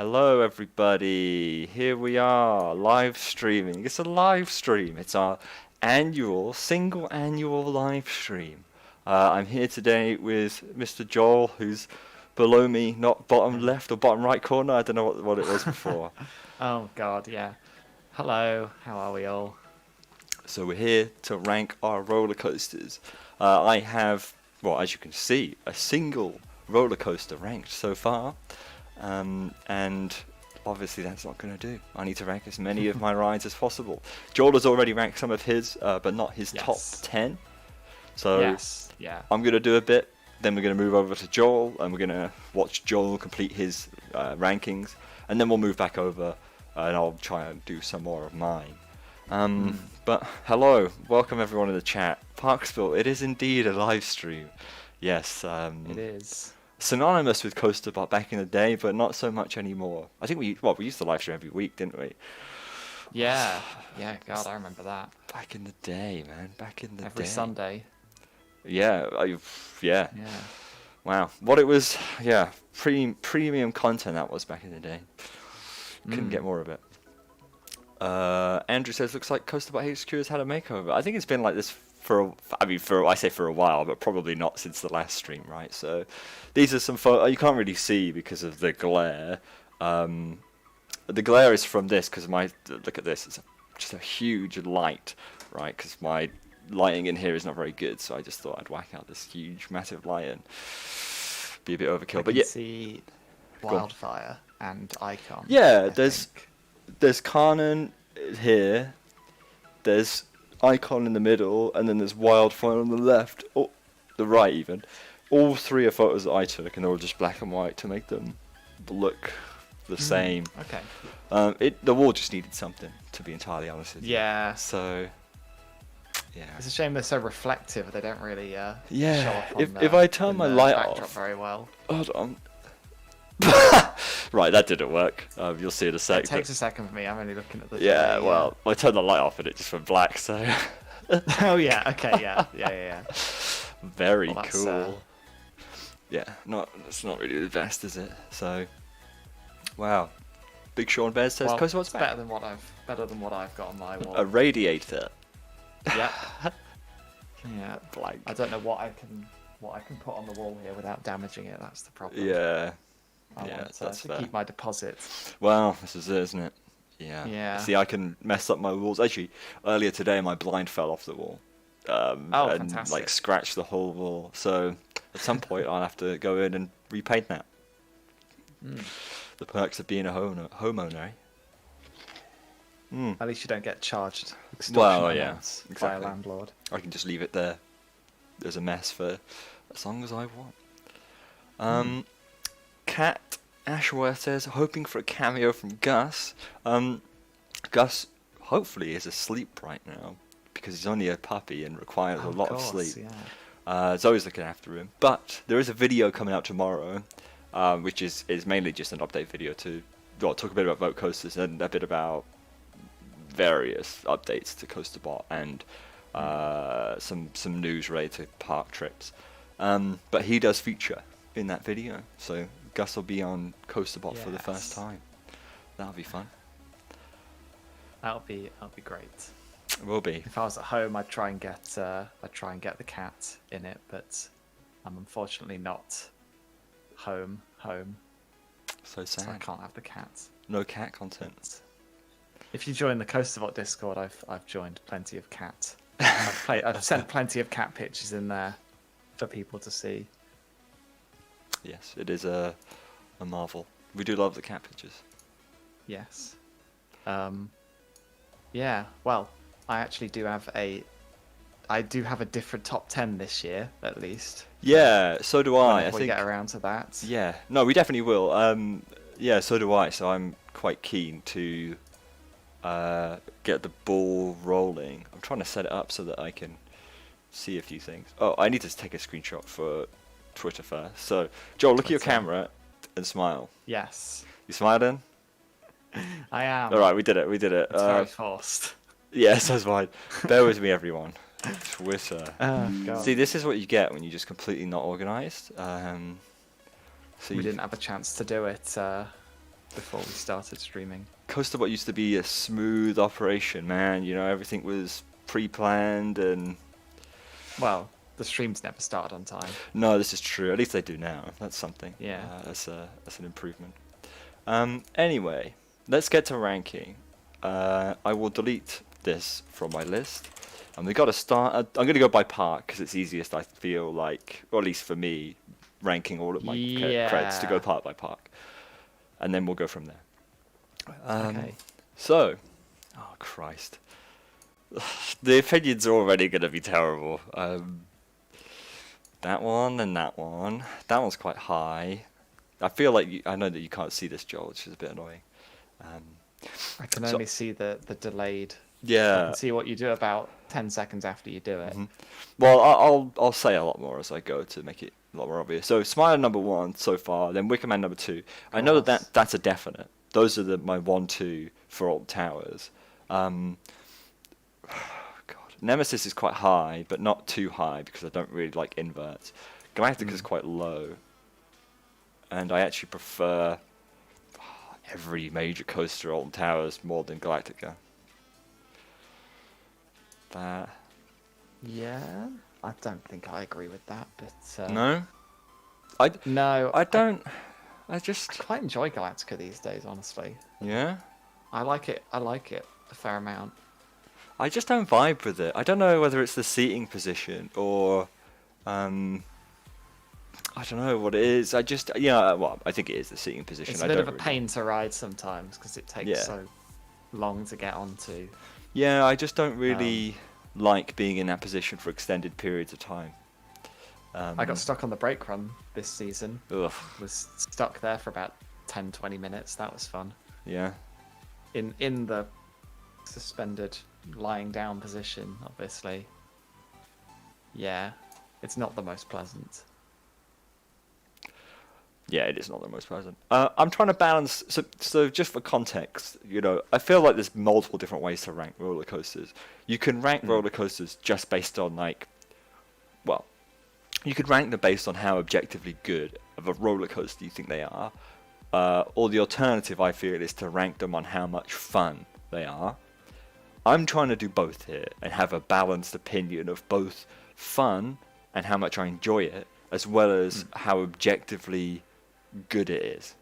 Hello, everybody. Here we are, live streaming. It's a live stream. It's our single annual live stream. I'm here today with Mr. Joel, who's below me, not bottom left or bottom right corner. I don't know what it was before. Oh God, yeah. Hello, how are we all? So we're here to rank our roller coasters. I have, well, as you can see, a single roller coaster ranked so far. And obviously that's not going to do. I need to rank as many of my rides as possible. Joel has already ranked some of his, but not his top 10. So I'm going to do a bit, then we're going to move over to Joel, and we're going to watch Joel complete his rankings, and then we'll move back over, and I'll try and do some more of mine. But hello, welcome everyone in the chat. Parksville, it is indeed a live stream. Yes. It is. Synonymous with CoasterBot back in the day, but not so much anymore. I think we used to live stream every week, didn't we? Yeah, God, I remember that. Back in the day, man. Back in the day. Every Sunday. Yeah. Wow. What it was, premium content that was back in the day. Couldn't get more of it. Andrew says, looks like CoasterBot HQ has had a makeover. I think it's been like this I say for a while, but probably not since the last stream, right? So these are some photos. You can't really see because of the glare. The glare is from this because look at this. It's just a huge light, right? Because my lighting in here is not very good, so I just thought I'd whack out this huge, massive light and be a bit overkill. But yeah, see Wildfire and Icon. Yeah, there's Carnon here. There's Icon in the middle, and then there's Wildfire on the left, or the right even. All three are photos that I took, and they're all just black and white to make them look the same. Okay. The wall just needed something, to be entirely honest with you. Yeah. So, yeah. It's a shame they're so reflective. They don't really show yeah. up on If I turn my light backdrop off very well. Hold on. Right, that didn't work. You'll see in a sec. It takes a second for me. I'm only looking at the. Yeah, well, I turned the light off and it just went black. So. Oh yeah. Okay. Yeah. Very cool. Yeah, it's not really the best, is it? So, wow. Big Sean Bears says, "CoasterBot's back." Better than what I've got on my wall. A radiator. Yeah. Yeah. Blank. I don't know what I can put on the wall here without damaging it. That's the problem. Yeah. I want that's to fair. keep my deposit. Well, this is it, isn't it? Yeah. Yeah. See, I can mess up my walls. Actually, earlier today, my blind fell off the wall. And fantastic. like scratched the whole wall. So at some point, I'll have to go in and repaint that. The perks of being a homeowner. At least you don't get charged. Well, yeah, by exactly. a landlord. I can just leave it there. There's a mess for as long as I want. Cat Ashworth says, hoping for a cameo from Gus. Gus hopefully is asleep right now because he's only a puppy and requires a lot of sleep. Yeah. Zoe's looking after him. But there is a video coming out tomorrow, which is mainly just an update video to talk a bit about Vote Coasters and a bit about various updates to CoasterBot and some news related to park trips. But he does feature in that video, so Gus will be on CoasterBot for the first time. That'll be fun. That'll be great. It will be. If I was at home, I'd try and get the cat in it, but I'm unfortunately not home. So sad. So I can't have the cat. No cat content. If you join the CoasterBot Discord, I've joined plenty of cat. I've sent plenty of cat pictures in there for people to see. Yes, it is a marvel. We do love the cat pictures. Yes. Yeah. Well, I actually do have a different top 10 this year, at least. Yeah, so do I. I think we get around to that. Yeah, no, we definitely will. Yeah, so do I. So I'm quite keen to get the ball rolling. I'm trying to set it up so that I can see a few things. Oh, I need to take a screenshot for Twitter first. So, Joel, look at your camera and smile. Yes. You smiling? I am. All right, we did it. It's very forced. Yes, that's fine. Bear with me, everyone. Twitter. Oh, God. See, this is what you get when you're just completely not organised. So we didn't have a chance to do it before we started streaming. Coasterbot used to be a smooth operation, man. You know, everything was pre-planned and... Well, the streams never started on time. No, this is true. At least they do now. That's something. Yeah. That's an improvement. Anyway, let's get to ranking. I will delete this from my list. And we got to start... I'm going to go by park because it's easiest, I feel like, or at least for me, ranking all of my creds to go park by park. And then we'll go from there. Okay. So, oh Christ, the opinions are already going to be terrible. That one and that one. That one's quite high. I feel like I know that you can't see this, Joel, which is a bit annoying. I can only see the delayed. Yeah. I can see what you do about 10 seconds after you do it. Mm-hmm. Well, I'll say a lot more as I go to make it a lot more obvious. So, Smiler number 1 so far, then Wicker Man number 2. I know that's a definite. Those are my 1, 2 for Alton Towers. God, Nemesis is quite high, but not too high because I don't really like inverts. Galactica is quite low, and I actually prefer every major coaster Alton Towers more than Galactica. That. Yeah, I don't think I agree with that, but No. no, I don't. I I just. quite enjoy Galactica these days, honestly. Yeah. I like it a fair amount. I just don't vibe with it. I don't know whether it's the seating position or, I don't know what it is. I just, well, I think it is the seating position. It's a bit of a pain to ride sometimes because it takes so long to get onto. Yeah, I just don't really like being in that position for extended periods of time. I got stuck on the brake run this season. Ugh. Was stuck there for about 10, 20 minutes. That was fun. Yeah. In the suspended lying down position, obviously. Yeah, it's not the most pleasant. Yeah, it is not the most pleasant. I'm trying to balance. So just for context, I feel like there's multiple different ways to rank roller coasters. You can rank roller coasters just based on you could rank them based on how objectively good of a roller coaster you think they are, or the alternative I feel is to rank them on how much fun they are. I'm trying to do both here and have a balanced opinion of both fun and how much I enjoy it, as well as how objectively good it is.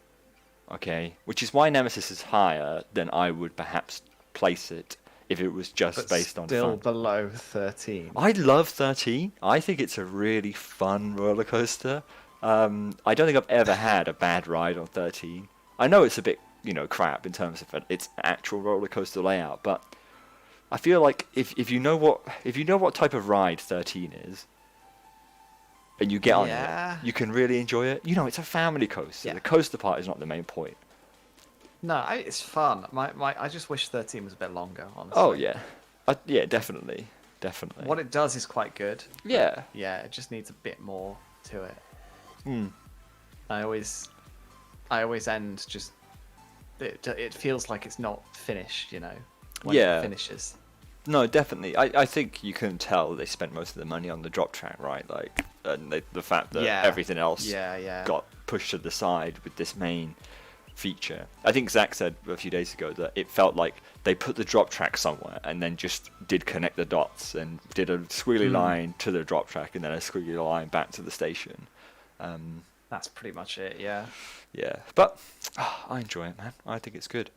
Okay? Which is why Nemesis is higher than I would perhaps place it if it was just based on fun. Still below 13. I love 13. I think it's a really fun roller coaster. I don't think I've ever had a bad ride on 13. I know it's a bit, crap in terms of its actual roller coaster layout, but I feel like if you know what type of ride 13 is, and you get on it, you can really enjoy it. It's a family coaster. Yeah. The coaster part is not the main point. No, it's fun. I just wish 13 was a bit longer, honestly. Oh yeah, yeah, definitely. What it does is quite good. Yeah. Yeah, it just needs a bit more to it. Mm. I always end just. It feels like it's not finished, when it finishes. No, definitely. I think you can tell they spent most of the money on the drop track, right? Like, and the fact that everything else got pushed to the side with this main feature. I think Zach said a few days ago that it felt like they put the drop track somewhere and then just did connect the dots and did a squiggly line to the drop track and then a squiggly line back to the station. That's pretty much it, yeah. Yeah, but I enjoy it, man. I think it's good.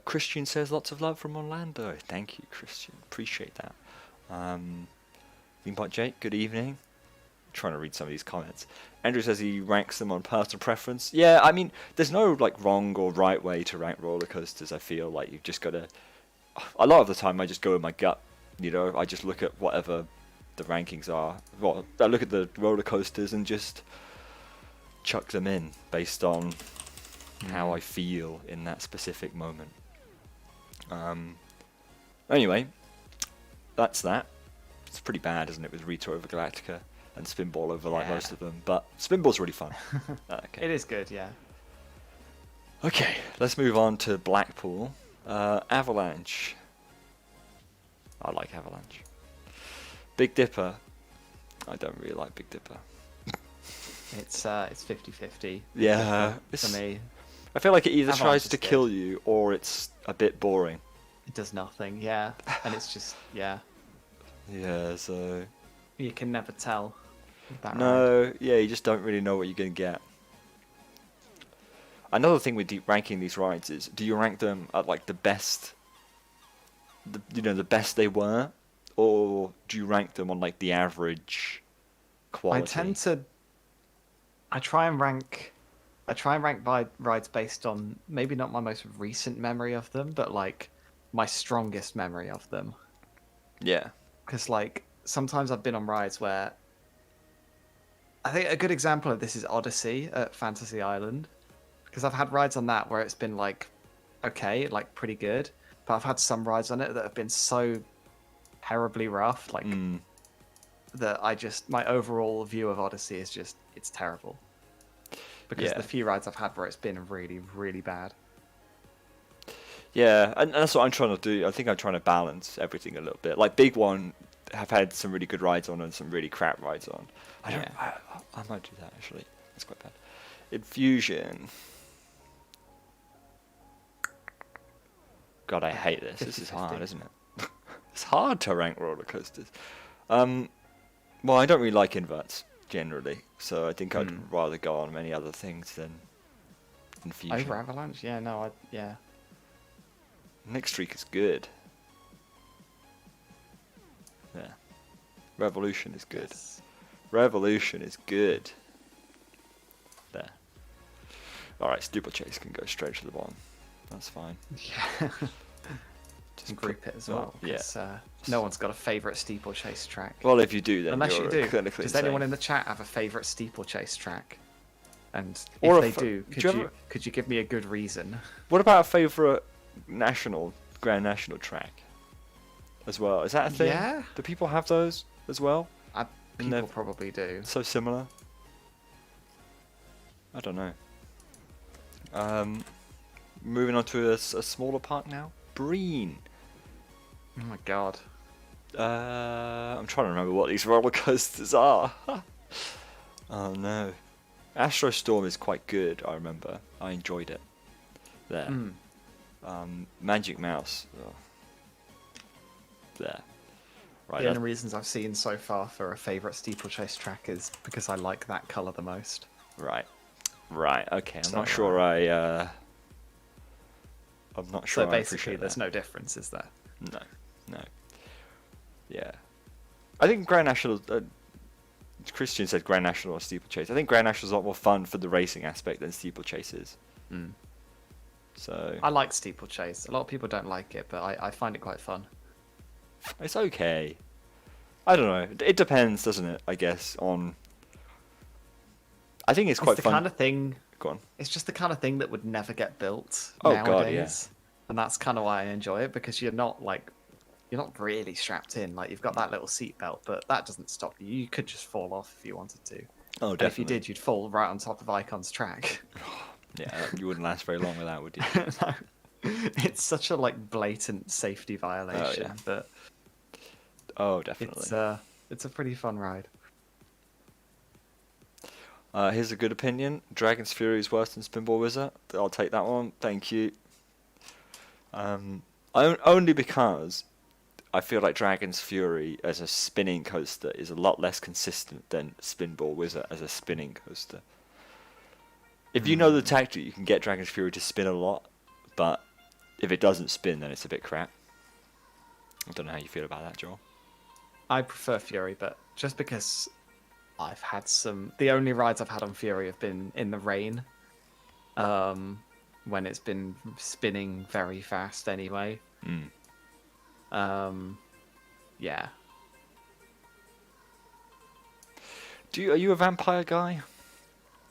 Christian says lots of love from Orlando. Thank you, Christian. Appreciate that. Theme Park Jake, good evening. Trying to read some of these comments. Andrew says he ranks them on personal preference. Yeah, I mean, there's no wrong or right way to rank roller coasters. I feel like you've just got to. A lot of the time, I just go with my gut. I just look at whatever the rankings are. Well, I look at the roller coasters and just chuck them in based on how I feel in that specific moment. Anyway, that's that. It's pretty bad, isn't it, with Retour over Galactica and Spinball over most of them, but Spinball's really fun. Okay. It is good, yeah. Okay, let's move on to Blackpool. Avalanche. I like Avalanche. Big Dipper. I don't really like Big Dipper. It's 50-50. Yeah, for me. I feel like it either Avalanche tries is to good. kill you or it's a bit boring. It does nothing, yeah. And it's just, yeah. Yeah, so You can never tell with that ride. no, yeah, you just don't really know what you're gonna get. Another thing with ranking these rides is, do you rank them at like the best, the best they were, or do you rank them on like the average quality? I try and rank rides based on maybe not my most recent memory of them, but like my strongest memory of them. Yeah. Because like sometimes I've been on rides where I think a good example of this is Odyssey at Fantasy Island, because I've had rides on that where it's been like okay, like pretty good, but I've had some rides on it that have been so terribly rough, like that my overall view of Odyssey is just it's terrible. Because Yeah. the few rides I've had where it's been really, really bad. Yeah, and that's what I'm trying to do. I think I'm trying to balance everything a little bit. Like Big One, have had some really good rides on and some really crap rides on. I might do that actually. That's quite bad. Infusion. God, I hate this. This is 50-50. hard, isn't it? It's hard to rank roller coasters. Well, I don't really like inverts generally, so I think I'd rather go on many other things than Infusion. Over Avalanche? Yeah, no, yeah. Next Streak is good. Yeah. Revolution is good. Yes. Revolution is good. There. Alright, Steeplechase can go straight to the bottom. That's fine. Yeah. Just Group it as well. Yeah. 'Cause, no one's got a favourite steeplechase track. Well, if you do, then Unless you're you do. clinically Does insane. anyone in the chat have a favourite steeplechase track? And Or if a they fa- do, do you could you give me a good reason? What about a favourite Grand National track as well? Is that a thing? Yeah. Do people have those as well? And they're People probably do. so similar? I don't know. Moving on to a smaller park now. Breen. Oh my god. I'm trying to remember what these roller coasters are. Oh no. Astro Storm is quite good, I remember. I enjoyed it. There. Magic Mouse. Oh. There. Right. The only reasons I've seen so far for a favourite steeplechase track is because I like that colour the most. Right. Right. Okay. I'm So, not sure I'm not sure So I basically, appreciate there's that. no difference, is there? No. No. Yeah. I think Grand National. Christian said Grand National or Steeplechase. I think Grand National is a lot more fun for the racing aspect than Steeplechase is. So I like steeplechase. A lot of people don't like it, but I find it quite fun. it's okay. I don't know. It depends, doesn't it? I guess on. I think it's quite It's the fun. kind of thing. Go on. It's just the kind of thing that would never get built Oh, nowadays. God, yeah. And that's kind of why I enjoy it, because you're not really strapped in. Like, you've got that little seat belt, but that doesn't stop you. You could just fall off if you wanted to. Oh, And definitely. if you did, you'd fall right on top of Icon's track. Yeah, you wouldn't last very long with that, would you? No. It's such a blatant safety violation, yeah. but Oh, definitely. it's a pretty fun ride. Here's a good opinion. Dragon's Fury is worse than Spinball Wizard. I'll take that one. Thank you. Only because I feel like Dragon's Fury as a spinning coaster is a lot less consistent than Spinball Wizard as a spinning coaster. If you know the tactic, you can get Dragon's Fury to spin a lot, but if it doesn't spin, then it's a bit crap. I don't know how you feel about that, Joel. I prefer Fury, but just because I've had the only rides I've had on Fury have been in the rain, when it's been spinning very fast anyway. Yeah. Are you a vampire guy?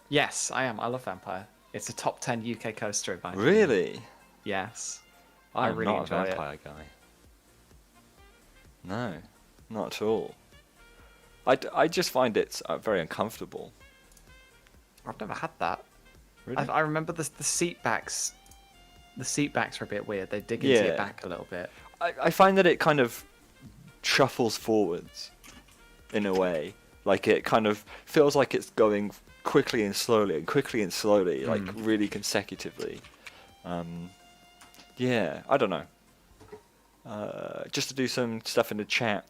Yes, I am. I love Vampire. It's a top 10 UK coaster in my opinion. Really? Yes. I I'm really not a enjoy it. vampire guy. No, not at all. I just find it very uncomfortable. I've never had that. Really? I remember the seat backs. The seat backs are a bit weird. They dig into Yeah. your back a little bit. I find that it kind of shuffles forwards in a way. Like it kind of feels like it's going quickly and slowly and quickly and slowly, like Mm. really consecutively. Yeah, I don't know. Just to do some stuff in the chat.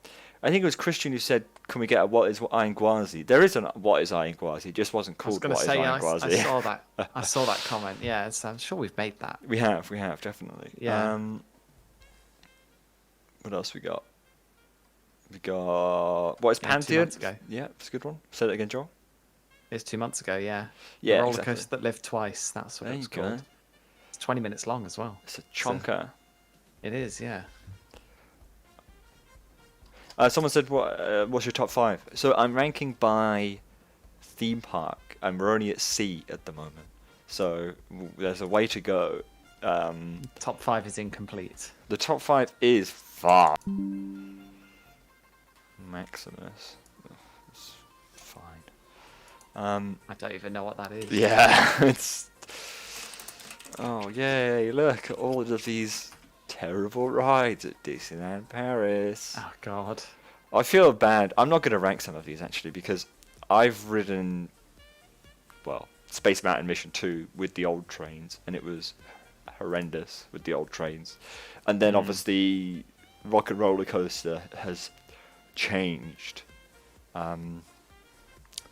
I think it was Christian who said, "Can we get a what is Iron Gwazi?" There is a what is Iron Gwazi. It just wasn't I was called gonna what is say, Iron I Gwazi. saw that. I saw that comment. Yeah, I'm sure we've made that. We have definitely. Yeah. What else we got? We got what is Yeah, 2 Pantheon? months ago. Yeah, it's a good one. Say that again, Joel. It's 2 months ago. Yeah. Yeah, The roller exactly. coaster that lived twice. That's what There it was you go. called. It's 20 minutes long as well. It's a chonker. It is. Yeah. Someone said, what's your top 5? So I'm ranking by theme park, and we're only at C at the moment. So there's a way to go. Top 5 is incomplete. The top 5 is far. Maximus. It's fine. I don't even know what that is. Yeah, it's... Oh, yay, look at all of these terrible rides at Disneyland Paris. Oh God. I feel bad. I'm not going to rank some of these, actually, because I've ridden, well, Space Mountain Mission 2 with the old trains, and it was horrendous with the old trains. And then, obviously, Rock and Roller Coaster has changed.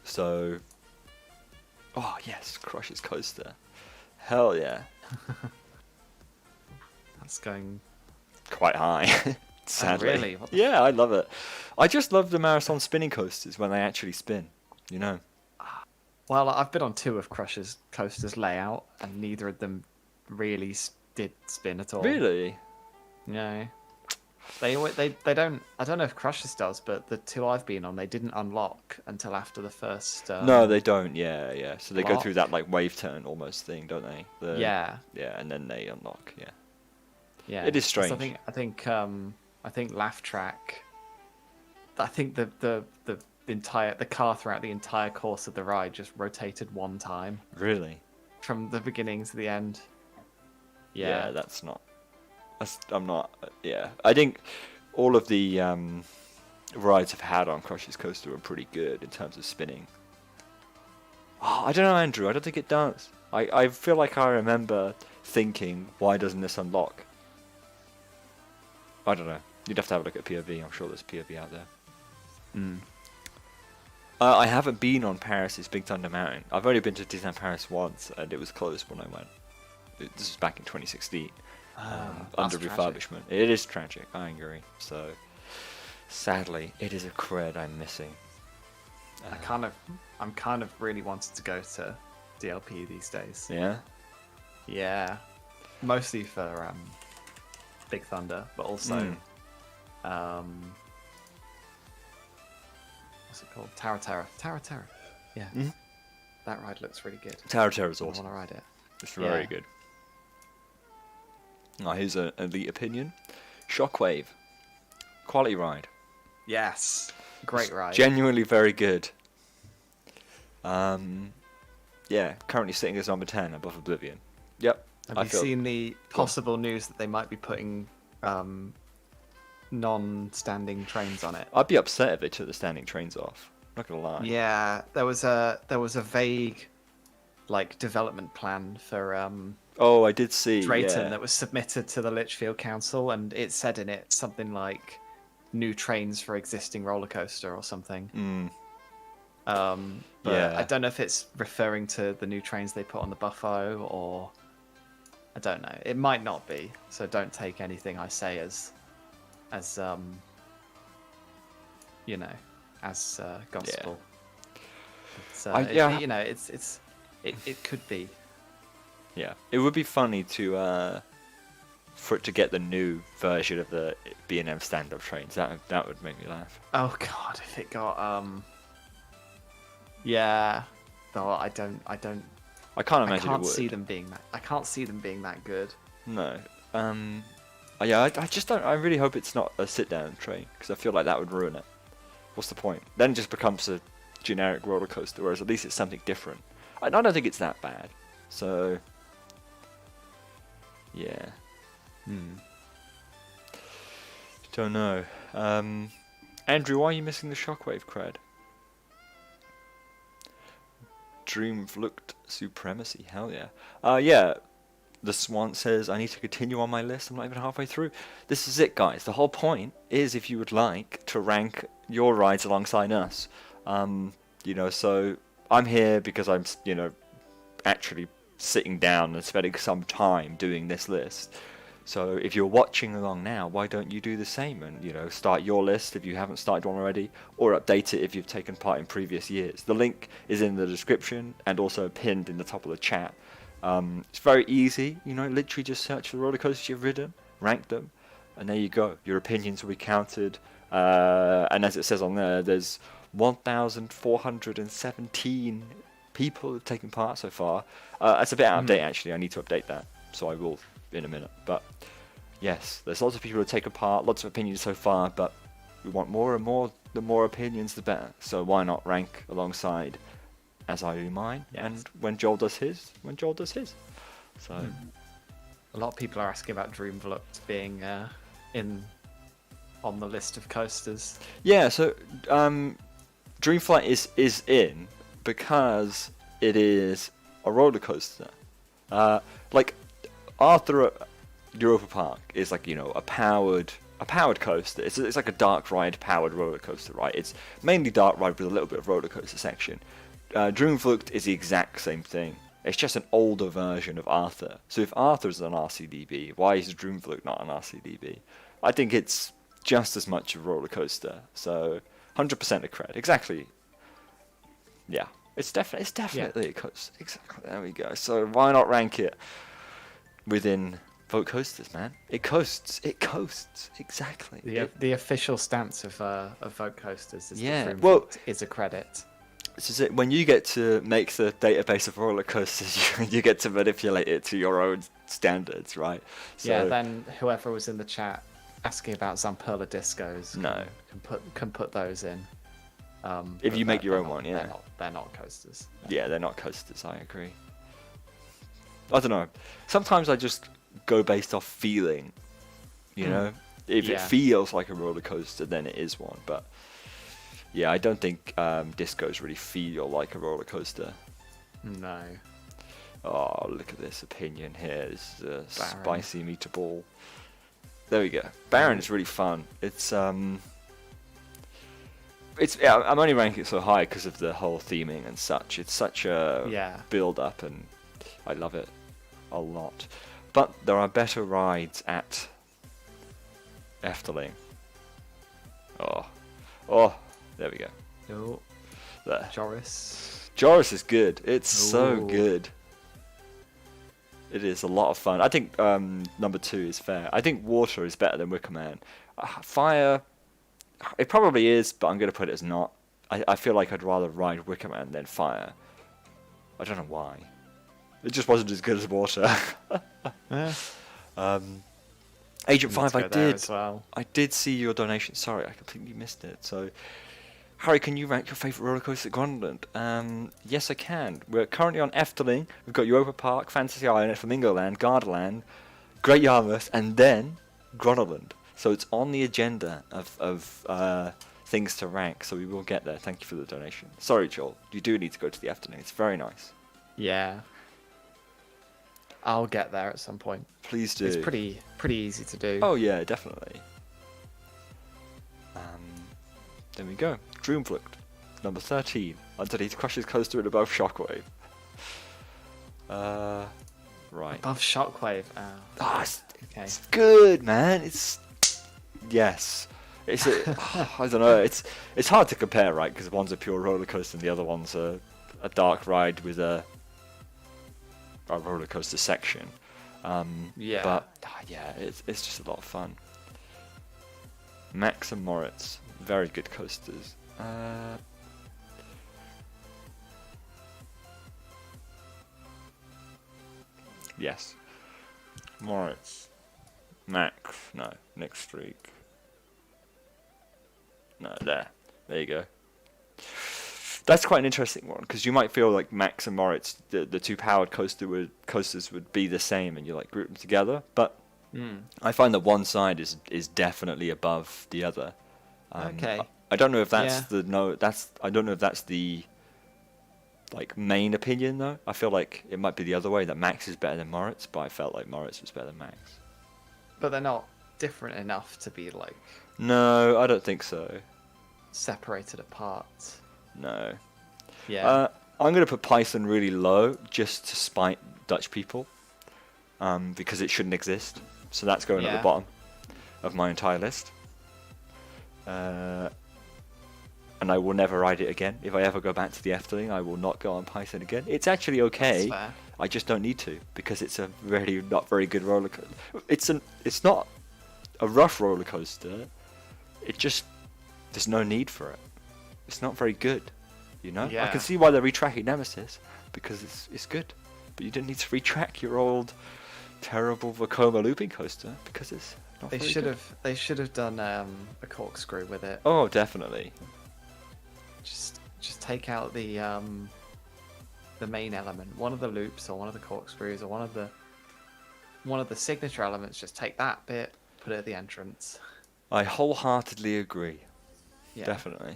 So... Oh, yes, Crush's Coaster. Hell yeah. That's going. Quite high, sadly. really? What the Yeah, I love it. I just love the marathon spinning coasters when they actually spin, you know. Well, I've been on 2 of Crush's coasters layout, and neither of them really did spin at all. Really? No. They don't. I don't know if Crush's does, but the 2 I've been on, they didn't unlock until after the first. No, they don't. Yeah, yeah. So they go through block. that like wave turn almost thing, don't they? Yeah. Yeah, and then they unlock. Yeah. Yeah. It is 'Cause strange. I think Laugh Track. I think the car throughout the entire course of the ride just rotated one time Really? from the beginning to the end. Yeah, that's not. I'm not. Yeah, I think all of the rides I've had on Crush's Coaster are pretty good in terms of spinning. Oh, I don't know, Andrew. I don't think it does. I feel like I remember thinking, why doesn't this unlock? I don't know. You'd have to have a look at POV. I'm sure there's POV out there. I haven't been on Paris's Big Thunder Mountain. I've only been to Disneyland Paris once, and it was closed when I went. This was back in 2016. Under that's refurbishment. It is tragic, I agree. So, sadly, it is a cred I'm missing. I'm kind of really wanted to go to DLP these days. Yeah? Yeah, mostly for Big Thunder, but also what's it called? Tower Terror. Yeah, that ride looks really good. Tower Terror is I awesome. want to ride it. It's very Yeah. good. Now, here's an elite opinion. Shockwave. Quality ride. Yes, great It's ride. Genuinely very good. Yeah, currently sitting as number 10 above Oblivion. Yep. Have I you feel- seen the possible news that they might be putting non-standing trains on it? I'd be upset if they took the standing trains off. Not gonna lie. Yeah, there was a vague like development plan for Oh, I did see. Drayton yeah. that was submitted to the Litchfield Council, and it said in it something like new trains for existing roller coaster or something. But Yeah. I don't know if it's referring to the new trains they put on the Buffalo, or I don't know. It might not be, so don't take anything I say as you know, as gospel. So yeah. you know, it could be. Yeah, it would be funny to for it to get the new version of the B&M stand-up trains. That would make me laugh. Oh God, if it got yeah. No, I don't. I can't I imagine can't it would. see them being that. I can't see them being that good. No. Yeah, I just don't. I really hope it's not a sit-down train because I feel like that would ruin it. What's the point? Then it just becomes a generic roller coaster, whereas at least it's something different. I don't think it's that bad. So, yeah. Don't know. Andrew, why are you missing the Shockwave cred? Dreamflucht supremacy. Hell yeah. Yeah. The Swan says, I need to continue on my list. I'm not even halfway through. This is it, guys. The whole point is if you would like to rank your rides alongside us. So I'm here because I'm, actually sitting down and spending some time doing this list. So if you're watching along now, why don't you do the same and, start your list if you haven't started one already, or update it if you've taken part in previous years. The link is in the description and also pinned in the top of the chat. It's very easy, literally just search for the roller coasters you've ridden, rank them, and there you go. Your opinions will be counted. And as it says on there, there's 1,417 people have taken part so far. That's a bit out of date, actually. I need to update that, so I will in a minute. But yes, there's lots of people who have taken part, lots of opinions so far, but we want more and more. The more opinions, the better. So why not rank alongside as I do mine, and when Joel does his. So a lot of people are asking about Dreamflucht being on the list of coasters. Yeah, so Dreamflight is in because it is a roller coaster. Like Arthur at Europa Park is like a powered coaster. It's like a dark ride powered roller coaster, right? It's mainly dark ride with a little bit of roller coaster section. Dreamflucht is the exact same thing. It's just an older version of Arthur. So if Arthur's an RCDB, why is Dreamflucht not an RCDB? I think it's just as much a roller coaster. So 100% a cred. Exactly. Yeah, it's definitely a coaster. Exactly. There we go. So why not rank it within Vote Coasters, man? It coasts. Exactly. The official stance of Vote Coasters is that Dreamflucht is a credit. This is it. When you get to make the database of roller coasters, you get to manipulate it to your own standards, right? So, then whoever was in the chat asking about Zamperla discos can put those in. If you make your own one, yeah. They're not coasters. Yeah, they're not coasters, I agree. I don't know. Sometimes I just go based off feeling, If it feels like a roller coaster, then it is one, but yeah, I don't think discos really feel like a roller coaster. No. Oh, look at this opinion here. This is a spicy meatball. There we go. Baron is really fun. I'm only ranking it so high because of the whole theming and such. It's such a build up, and I love it a lot. But there are better rides at Efteling. Oh. There we go. Oh, there. Joris is good. It's so good. It is a lot of fun. I think number 2 is fair. I think water is better than Wicker Man. Fire, it probably is, but I'm going to put it as not. I feel like I'd rather ride Wicker Man than Fire. I don't know why. It just wasn't as good as water. Agent 5, I did see your donation. Sorry, I completely missed it. So, Harry, can you rank your favourite roller coaster at Greenland? Yes, I can. We're currently on Efteling. We've got Europa Park, Fantasy Island, Flamingo Land, Gardaland, Great Yarmouth, and then Greenland. So it's on the agenda of things to rank. So we will get there. Thank you for the donation. Sorry, Joel. You do need to go to the Efteling. It's very nice. Yeah. I'll get there at some point. Please do. It's pretty easy to do. Oh yeah, definitely. There we go. Dreamflucht, number 13. Underneath Crush's coaster and above Shockwave. Right. Above Shockwave. It's good, man. Yes. I don't know. It's hard to compare, right? Because one's a pure roller coaster and the other one's a dark ride with a roller coaster section. But it's just a lot of fun. Max and Moritz, very good coasters. Yes. Moritz. Max. No. Next streak. No, there. There you go. That's quite an interesting one, because you might feel like Max and Moritz, the two powered coasters would be the same, and you like group them together. But I find that one side is definitely above the other. Okay. I don't know if that's I don't know if that's the like main opinion though. I feel like it might be the other way, that Max is better than Moritz, but I felt like Moritz was better than Max. But they're not different enough to be like No, I don't think so. separated apart. No. Yeah. I'm going to put Python really low just to spite Dutch people, because it shouldn't exist. So that's going at the Yeah. bottom of my entire list. And I will never ride it again. If I ever go back to the Efteling, I will not go on Python again. It's actually okay. That's fair. I just don't need to, because it's a really not very good roller coaster. It's not a rough roller coaster. It just, there's no need for it. It's not very good, you know. I Yeah. can see why they're retracking Nemesis, because it's good, but you didn't need to retrack your old terrible Vekoma looping coaster because it's not. They very should good. have. They should have done a corkscrew with it. Oh, definitely. Just take out the main element, one of the loops or one of the corkscrews or one of the signature elements. Just take that bit, put it at the entrance. I wholeheartedly agree. Yeah. Definitely.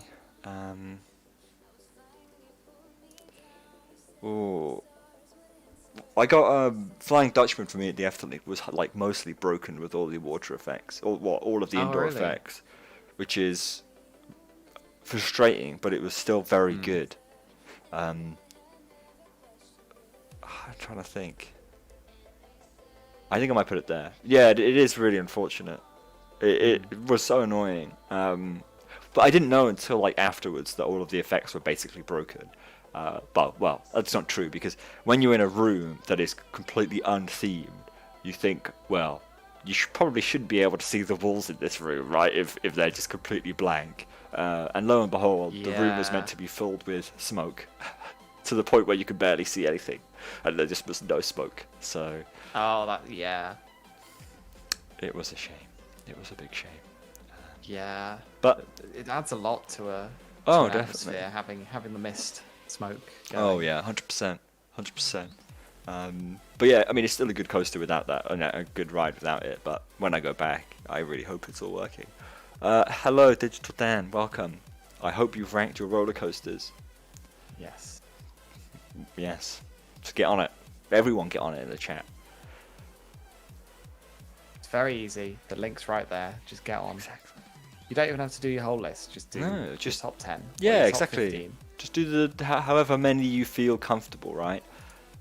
Oh, I got Flying Dutchman for me at the Efteling was like mostly broken with all the water effects, or all of the Oh, indoor really? effects, which is frustrating, but it was still very good. I'm trying to think. I think I might put it there. Yeah, it is really unfortunate. It was so annoying. But I didn't know until like afterwards that all of the effects were basically broken. But well, that's not true, because when you're in a room that is completely unthemed, you think, well, you probably should be able to see the walls in this room, right? If they're just completely blank. And lo and behold, the room was meant Yeah. to be filled with smoke, to the point where you could barely see anything, and there just was no smoke. So Oh, yeah. it was a shame. It was a big shame. Yeah. But It adds a lot to a Oh, to an definitely. atmosphere, having the mist smoke. Oh going. yeah, 100%, 100%. But yeah, I mean, it's still a good coaster without that, and a good ride without it. But when I go back, I really hope it's all working. Hello, Digital Dan, welcome. I hope you've ranked your roller coasters. Yes. Yes, just get on it. Everyone get on it in the chat. It's very easy. The link's right there. Just get on. Exactly. You don't even have to do your whole list. Just do No, your just- top 10. or Yeah, your top exactly. 15. Just do the however many you feel comfortable, right?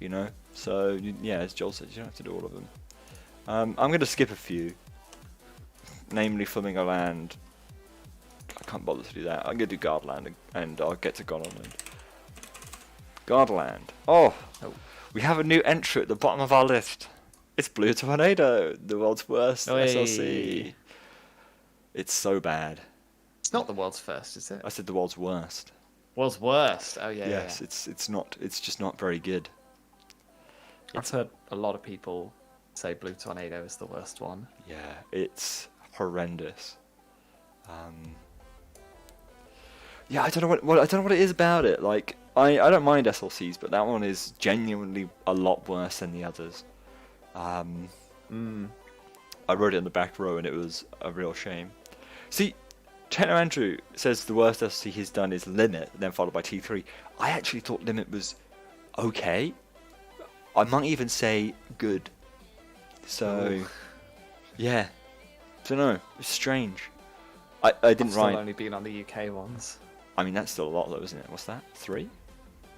You know. So yeah, as Joel said, you don't have to do all of them. I'm going to skip a few, namely Flamingo Land. I can't bother to do that. I'm going to do Guardland, and I'll get to Godland. Guardland. Oh, Oh. we have a new entry at the bottom of our list. It's Blue Tornado, the world's worst SLC. Oi. It's so bad. It's not the world's first, is it? I said the world's worst. World's worst. Oh yeah. Yes, yeah. it's not. It's just not very good. I've heard a lot of people say Blue Tornado is the worst one. Yeah, it's horrendous. Yeah, I don't know what I don't know what it is about it. Like, I don't mind SLCs, but that one is genuinely a lot worse than the others. I wrote it in the back row, and it was a real shame. See, Techno Andrew says the worst SLC he's done is Limit, then followed by T3. I actually thought Limit was okay. I might even say good. So, Ooh. yeah, don't know. It's strange. I I've didn't still write. only been on the UK ones. I mean, that's still a lot, though, isn't it? What's that? 3?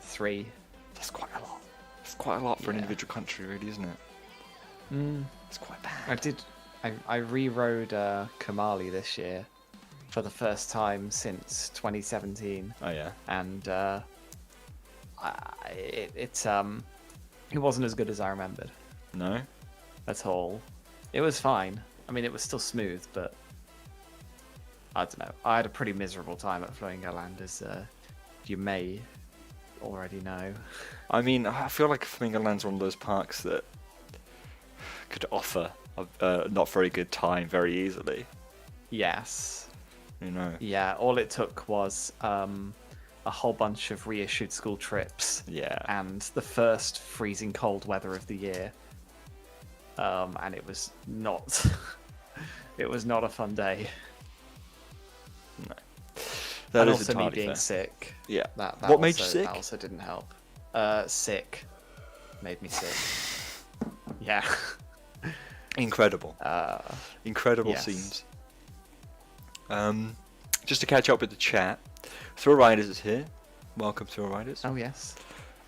3. That's quite a lot. It's quite a lot for an Yeah. individual country, really, isn't it? It's quite I bad. did. I re-rode Kamali this year for the first time since 2017, Oh yeah. and it wasn't as good as I remembered No. at all. It was fine. I mean, it was still smooth, but I don't know. I had a pretty miserable time at Flamingo Land, as you may already know. I mean, I feel like Flamingo Land's one of those parks that could offer a not very good time very easily. Yes. You know. Yeah. All it took was a whole bunch of reissued school trips. Yeah. And the first freezing cold weather of the year, and it was not it was not a fun day. That and is also me entirely being fair. sick, Yeah. that What made you also- sick? that also didn't help. Sick. Made me sick. Yeah. Incredible. Incredible yes. scenes. Just to catch up with the chat, Thrill Riders is here. Welcome, Thrill Riders. Oh yes.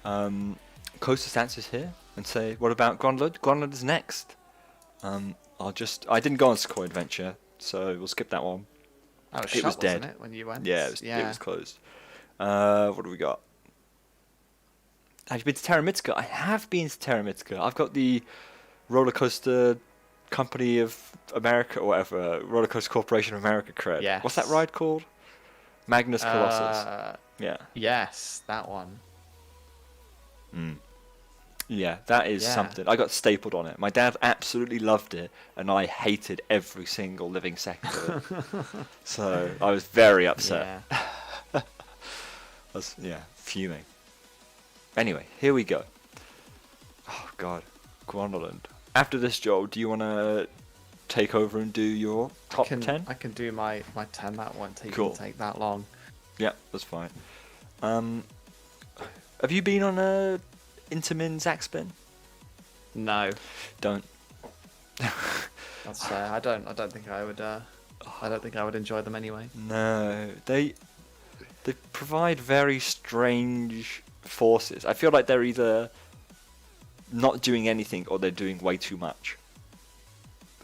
Coaster Stats is here and say, what about Gronlund? Gronlund is next. I didn't go on Sequoia Adventure, so we'll skip that one. Oh, It was dead. Wasn't it, when you went? Yeah, it was closed. What do we got? Have you been to Terra Mystica? I have been to Terra Mystica. I've got the Roller Coaster Company of America, or whatever, Roller Coaster Corporation of America cred. Yes. What's that ride called? Magnus Colossus. Yeah. Yes, that one. Yeah, that is Yeah. something. I got stapled on it. My dad absolutely loved it, and I hated every single living second of it. So I was very upset. Yeah. I was, fuming. Anyway, here we go. Oh, God. Gronlund. After this, Joel, do you want to take over and do your top 10? I can do my 10. That won't Cool. take that long. Yeah, that's fine. Have you been on a Intermin Zack Spin? No. Don't. That's fair. I don't think I would. I don't think I would enjoy them anyway. No, they provide very strange forces. I feel like they're either not doing anything or they're doing way too much,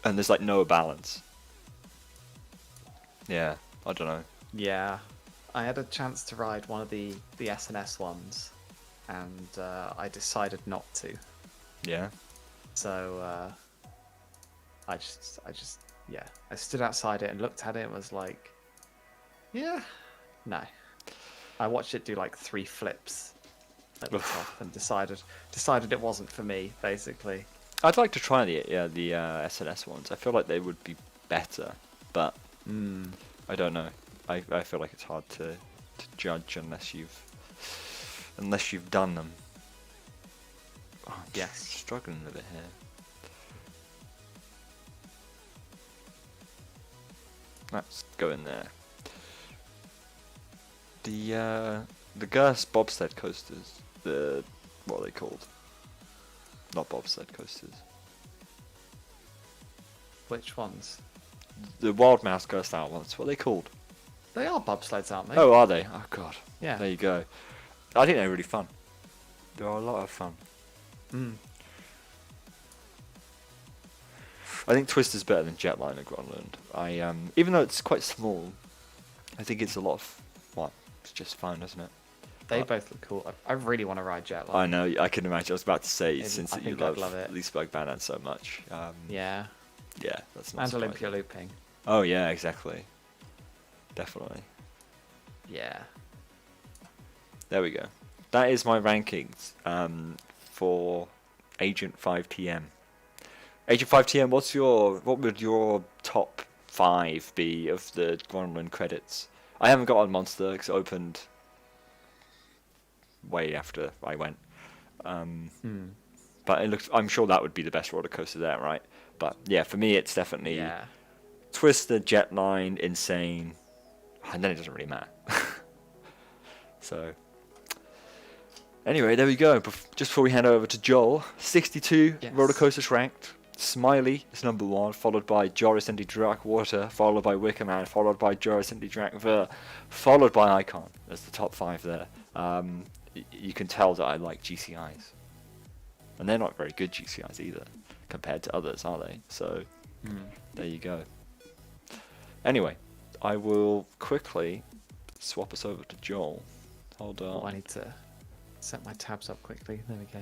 and there's like no balance. Yeah, I don't know. Yeah, I had a chance to ride one of the SNS ones, and I decided not to. Yeah. So I stood outside it and looked at it and was like, yeah, no. I watched it do like 3 flips at the top and decided it wasn't for me, basically. I'd like to try the SNS ones. I feel like they would be better, but I don't know. I feel like it's hard to judge unless you've done them. Oh, I'm Yes. struggling with it here. Let's go in there. The Gurst bobsled coasters. What are they called? Not bobsled coasters. Which ones? The Wild Mouse Gurst out ones. What are they called? They are bobsleds, aren't they? Oh, are they? Oh God. Yeah. There you go. I think they're really fun. They're a lot of fun. I think Twister's better than Jetliner Gronlund. Even though it's quite small, I think it's a lot of it's just fun, isn't it? They both look cool. I really want to ride Jetline. I know. I can imagine. I was about to say since I that you think I'd love love it. Leesburg Bannon so much. Yeah. Yeah, that's not And surprising. Olympia looping. Oh yeah, exactly. Definitely. Yeah. There we go. That is my rankings for Agent 5TM. Agent 5TM, what would your top 5 be of the Gronlund credits? I haven't got on Monster because it opened way after I went. But I'm sure that would be the best roller coaster there, right? But yeah, for me it's definitely Twister, Jetline, Insane, and then it doesn't really matter. So anyway, there we go. Just before we hand over to Joel, 62 roller coasters ranked. Smiley is number 1, followed by Joris and Drak Water, followed by Wickerman, followed by Joris and Drak Ver, followed by Icon. That's the top 5 there. You can tell that I like GCIs. And they're not very good GCIs either, compared to others, are they? So, there you go. Anyway, I will quickly swap us over to Joel. Hold on. Oh, I need to set my tabs up quickly. There we go.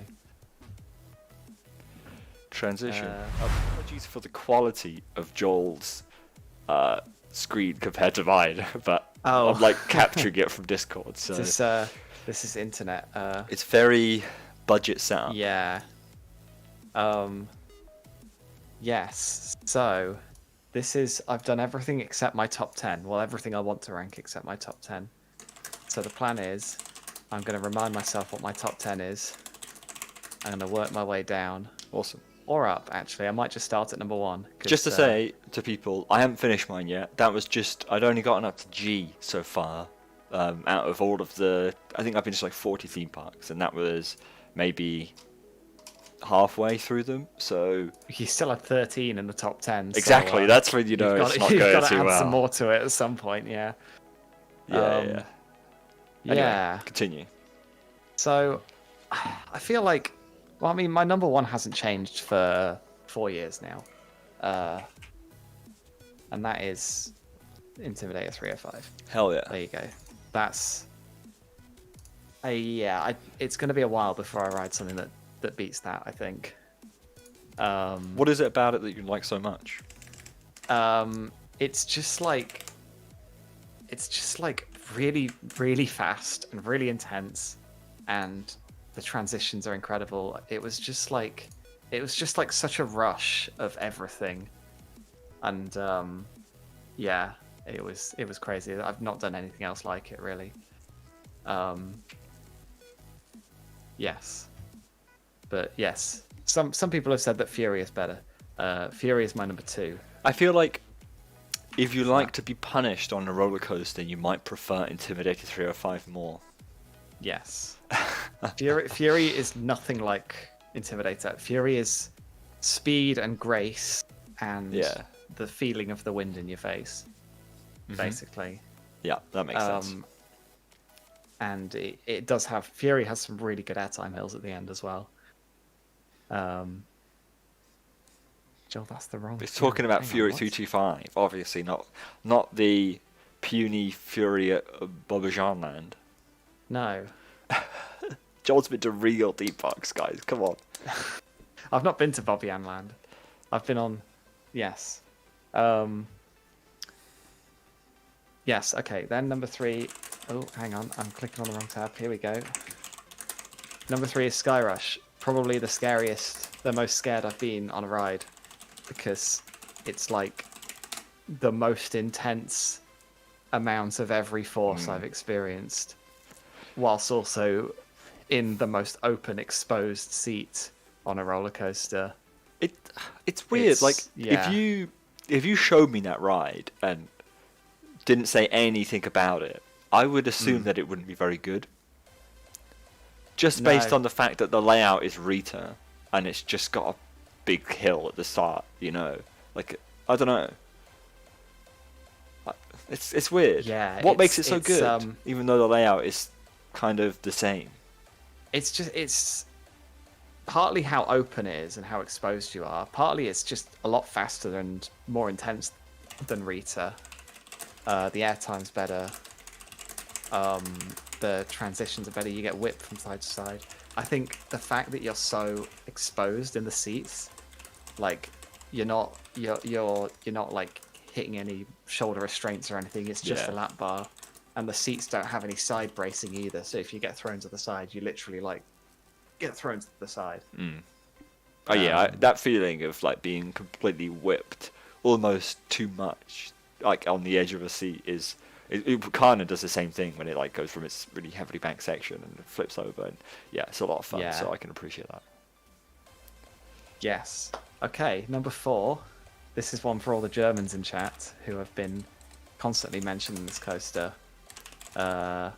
Transition. Apologies for the quality of Joel's screen compared to mine, but I'm like capturing it from Discord. So this is internet. It's very budget setup. Yeah. Yes. So I've done everything except my top 10. Well, everything I want to rank except my top 10. So the plan is, I'm going to remind myself what my top 10 is. I'm going to work my way down. Awesome. Or up, actually. I might just start at number 1. Just to say to people, I haven't finished mine yet. That was I'd only gotten up to G so far. out of all of the. I think I've been to like 40 theme parks, and that was maybe halfway through them. So You still had 13 in the top 10. exactly, So, that's when you know it's not you've going got to too add well. some more to it at some point. Yeah. Yeah. Anyway, Yeah. continue. So, I feel like, well, I mean, my number one hasn't changed for 4 years now, and that is Intimidator 305. Hell yeah. There you go. That's, it's going to be a while before I ride something that beats that, I think. What is it about it that you like so much? It's just like really, really fast and really intense, and the transitions are incredible. It was just like such a rush of everything, and yeah, it was crazy. I've not done anything else like it really. Yes, but yes, some people have said that Fury is better. Fury is my number 2. I feel like if you like to be punished on a roller coaster, you might prefer Intimidator 305 more. Yes. Fury is nothing like Intimidator. Fury is speed and grace and the feeling of the wind in your face, basically. Yeah, that makes sense. And it does have... Fury has some really good airtime hills at the end as well. Joel, that's the wrong... It's talking about Hang on, Fury what? 225, obviously not the puny Fury at Bobajan Land. No. Joel's been to real deep parks, guys. Come on. I've not been to Bobby Ann Land. I've been on... Yes. Yes, okay. Then number 3... Oh, hang on. I'm clicking on the wrong tab. Here we go. Number 3 is Skyrush. Probably the scariest, the most scared I've been on a ride. Because it's like the most intense amount of every force I've experienced. Whilst also in the most open, exposed seat on a roller coaster. It's weird. If you showed me that ride and didn't say anything about it, I would assume that it wouldn't be very good. Just based on the fact that the layout is Rita and it's just got a big hill at the start, you know. Like, I don't know. It's weird. Yeah. What makes it so good, even though the layout is kind of the same? It's partly how open it is and how exposed you are. Partly it's just a lot faster and more intense than Rita. The airtime's better. The transitions are better. You get whipped from side to side. I think the fact that you're so exposed in the seats, like you're not like hitting any shoulder restraints or anything. It's just a lap bar, and the seats don't have any side bracing either. So if you get thrown to the side, you literally like get thrown to the side. Oh yeah, that feeling of like being completely whipped, almost too much, like on the edge of a seat is. It kind of does the same thing when it like goes from its really heavily banked section and it flips over, and yeah, it's a lot of fun. So I can appreciate that. Yes. Okay, number 4. This is one for all the Germans in chat who have been constantly mentioning this coaster. I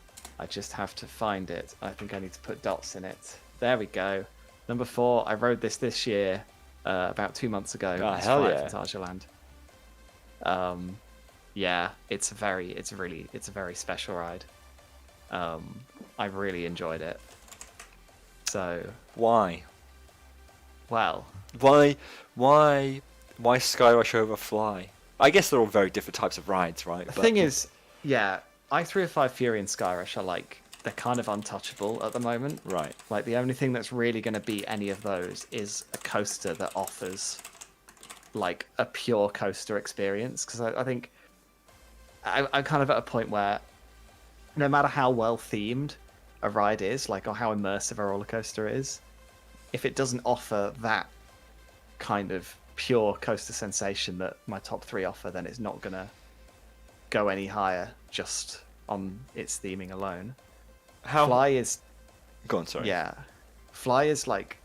just have to find it. I think I need to put dots in it. There we go. Number 4. I rode this year, about 2 months ago. Oh, hell yeah! Fantasia Land. Yeah, it's a very special ride. I really enjoyed it. So why? Well, why Skyrush over Fly? I guess they're all very different types of rides, right? The thing is, yeah, I-305 Fury and Skyrush are like they're kind of untouchable at the moment. Right. Like the only thing that's really going to beat any of those is a coaster that offers like a pure coaster experience. Because I think. I'm kind of at a point where no matter how well themed a ride is, like, or how immersive a roller coaster is, if it doesn't offer that kind of pure coaster sensation that my top 3 offer, then it's not gonna go any higher just on its theming alone. Fly is... Go on, sorry. Yeah. Fly is like,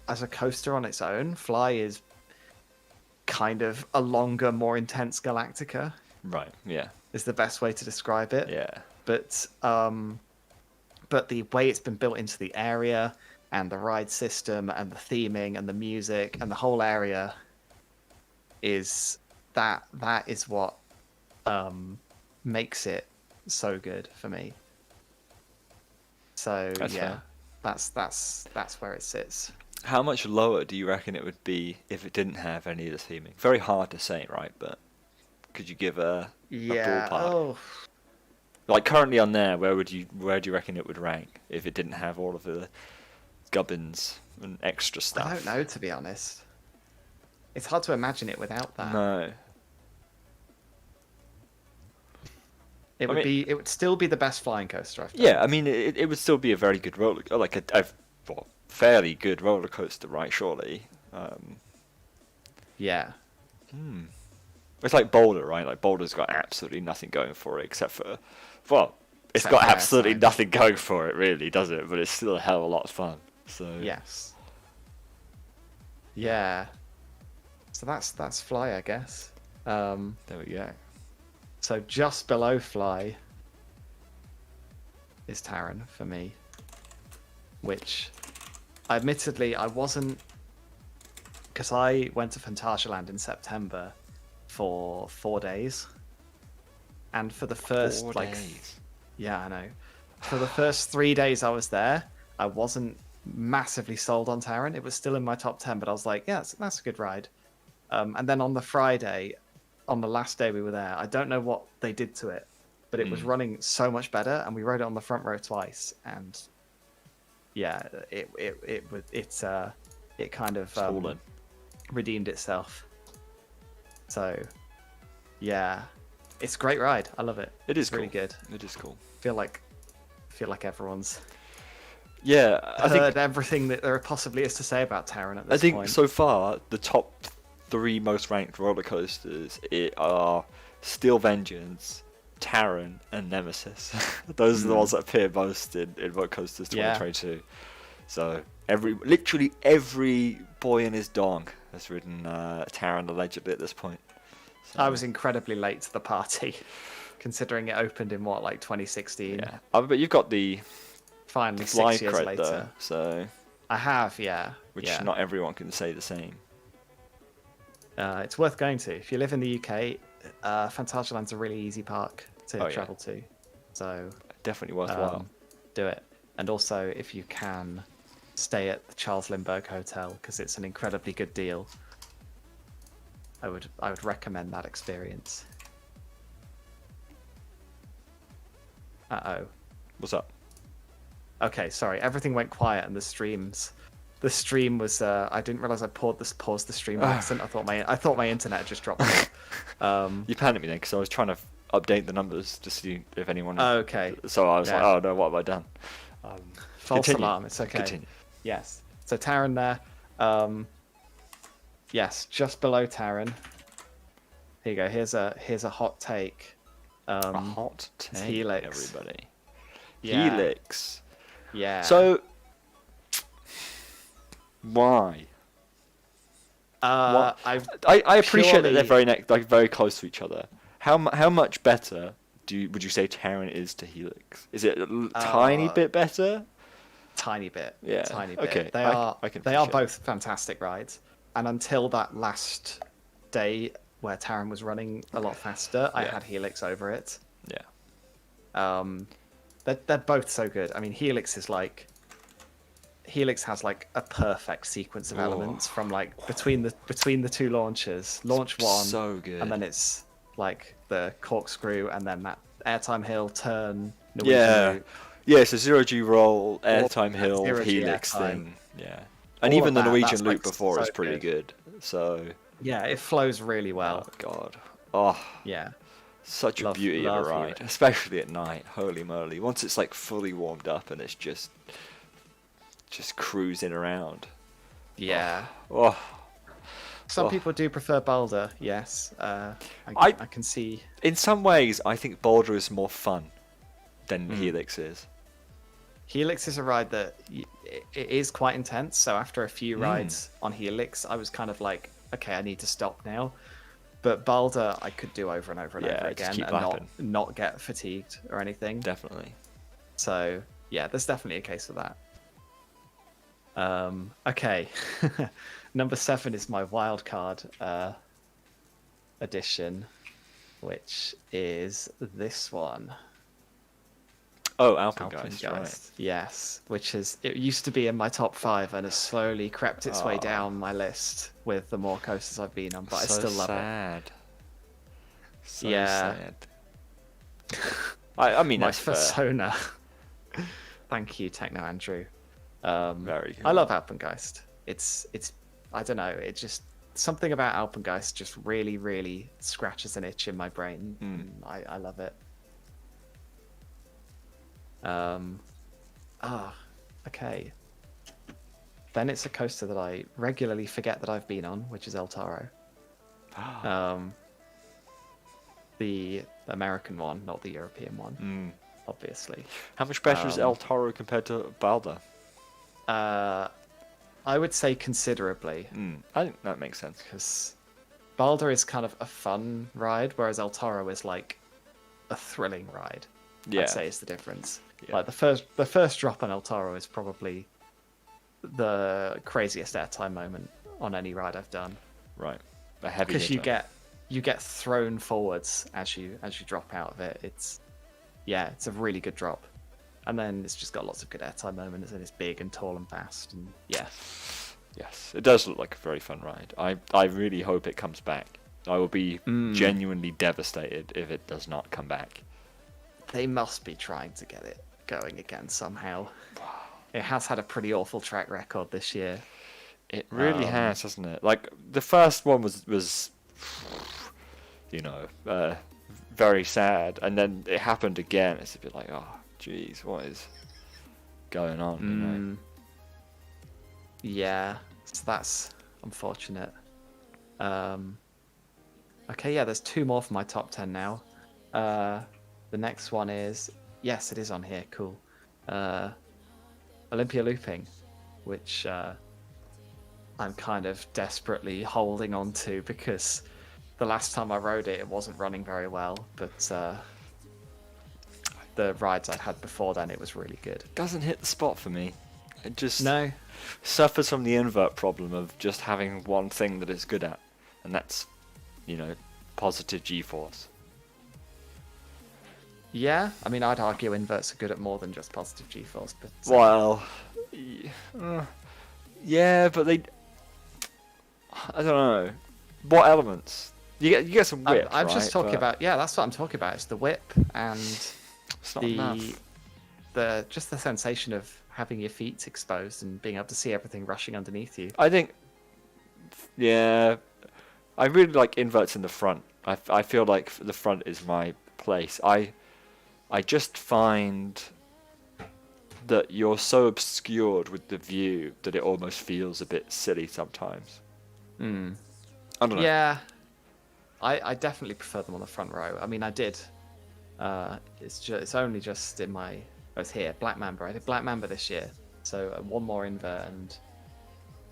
as a coaster on its own, Fly is kind of a longer, more intense Galactica. Right, yeah. Is the best way to describe it. Yeah. but the way it's been built into the area and the ride system and the theming and the music and the whole area is that is what makes it so good for me. So That's yeah, fair. that's where it sits. How much lower do you reckon it would be if it didn't have any of the theming? Very hard to say, right? But could you give a Yeah. ballpark? Oh, Like currently on there, where do you reckon it would rank if it didn't have all of the gubbins and extra stuff? I don't know, to be honest. It's hard to imagine it without that. No. It would still be the best flying coaster I've done. Yeah, I mean, it would still be a very good like a well, fairly good roller coaster, right? Surely. Yeah. It's like Boulder, right? Like Boulder's got absolutely nothing going for it except for, well, it's Except got for absolutely airtime. nothing going for it, really, does it? But it's still a hell of a lot of fun. So Yes. Yeah. So that's Fly, I guess. there we go. So just below Fly is Taron for me, which admittedly I wasn't, because I went to Phantasialand in September for 4 days, and for the first 4 days. yeah, I know, for the first 3 days I was there, I wasn't massively sold on Taron. It was still in my top 10, but I was like, yeah, that's a good ride. And then on the Friday, on the last day we were there, I don't know what they did to it, but it was running so much better, and we rode it on the front row twice, and yeah, it kind of redeemed itself. So yeah, it's a great ride. I love it. It is It's really cool. good. It is cool. Feel like everyone's Yeah, I heard think everything that there possibly is to say about Taron at this point. so far the top 3 most ranked roller coasters are Steel Vengeance, Taron, and Nemesis. Those are the ones that appear most in Roller Coasters Yeah. 2022. So literally every boy and his dog has ridden Taron allegedly at this point. So, I was incredibly late to the party, considering it opened in what, 2016. yeah, but you've got the Finally, fly 6 years cred later. though, so I have, yeah. which yeah. not everyone can say the same. It's worth going to. If you live in the UK, Phantasialand's a really easy park to Oh, yeah. travel to. So Definitely worthwhile. do it. And also, if you can, stay at the Charles Lindbergh Hotel, because it's an incredibly good deal. I would recommend that experience. Uh-oh. What's up? Okay, sorry. Everything went quiet, and the stream was. I didn't realize I paused the stream by accident. I thought my internet had just dropped off. You panicked me then because I was trying to update the numbers to see if anyone. Okay. So I was like, Yeah. oh no, what have I done? False Continue. alarm. It's okay. Continue. Yes. So Taron there. Yes, just below Taron. Here you go. Here's a hot take. A hot take, Helix. everybody. Yeah. Helix. Yeah. So, why? I I appreciate that they're purely- very close to each other. How much better would you say Terran is to Helix? Is it a tiny bit better? tiny bit. Yeah, Tiny bit. okay, They I are can they are appreciate both fantastic rides. And until that last day where Taron was running a lot faster, I Yeah. had Helix over it. Yeah. They're both so good. I mean, Helix has a perfect sequence of elements from between the two launches. Launch one, So good. and then it's like the corkscrew, and then that airtime hill turn. Norwegian Yeah. loop. Yeah, so zero G roll, airtime that hill, zero G Helix airtime. thing. Yeah. And All even of the that, Norwegian that's, loop before so is pretty good. So, Yeah, it flows really well. oh god. Oh, Yeah. such a beauty of love a ride, Helix. especially at night. Holy moly! Once it's fully warmed up and it's just cruising around. Yeah. Oh, Some Oh. people do prefer Boulder, yes. I- I can see. in some ways, I think Boulder is more fun than Hmm. Helix is. Helix is a ride that it is quite intense. So after a Hmm. few rides on Helix, I was kind of like, okay, I need to stop now. But Balder, I could do over and over and Yeah, over just again keep and lapping. not get fatigued or anything. Definitely. So yeah, there's definitely a case for that. Okay, number 7 is my wild card edition, which is this one. Oh, Alpengeist, right. Alpengeist, yes, it used to be in my top 5 and has slowly crept its way down my list with the more coasters I've been on, but I still love it. So Yeah. sad. I mean, My that's fair. persona. Thank you, Techno Andrew. Very I cool. love Alpengeist. It's I don't know, it just something about Alpengeist just really, really scratches an itch in my brain. I love it. Okay. Then it's a coaster that I regularly forget that I've been on, which is El Toro. The American one, not the European one, obviously. How much better is El Toro compared to Balder? I would say considerably, I think that makes sense. because Balder is kind of a fun ride, whereas El Toro is like a thrilling ride. Yeah. I'd say is the difference. Yeah. Like the first drop on El Toro is probably the craziest airtime moment on any ride I've done, Right. A heavy because hitter. you get thrown forwards as you drop out of it. It's a really good drop, and then it's just got lots of good airtime moments, and it's big and tall and fast, and yeah. Yes, it does look like a very fun ride. I really hope it comes back. I will be genuinely devastated if it does not come back. They must be trying to get it going again somehow. It has had a pretty awful track record this year. It really has, hasn't it? Like, the first one was very sad, and then it happened again. It's a bit like, oh, jeez, what is going on? You know? Yeah, so that's unfortunate. Okay, yeah, there's 2 more for my top 10 now. The next one is, yes, it is on here, cool. Olympia Looping, which I'm kind of desperately holding on to, because the last time I rode it, it wasn't running very well, but the rides I'd had before then, it was really good. Doesn't hit the spot for me. It just No. suffers from the invert problem of just having one thing that it's good at, and that's, positive G-force. Yeah, I mean, I'd argue inverts are good at more than just positive G-force, but Well, yeah, but I don't know. What elements? You get some whip, I'm just right? talking But about, yeah, that's what I'm talking about. It's the whip and it's not enough. the sensation of having your feet exposed and being able to see everything rushing underneath you. I think, yeah, I really like inverts in the front. I feel like the front is my place. I just find that you're so obscured with the view that it almost feels a bit silly sometimes. I don't know. Yeah, I definitely prefer them on the front row. I mean, I did. It's only just in my. I was here, Black Mamba. I did Black Mamba this year, so one more invert, and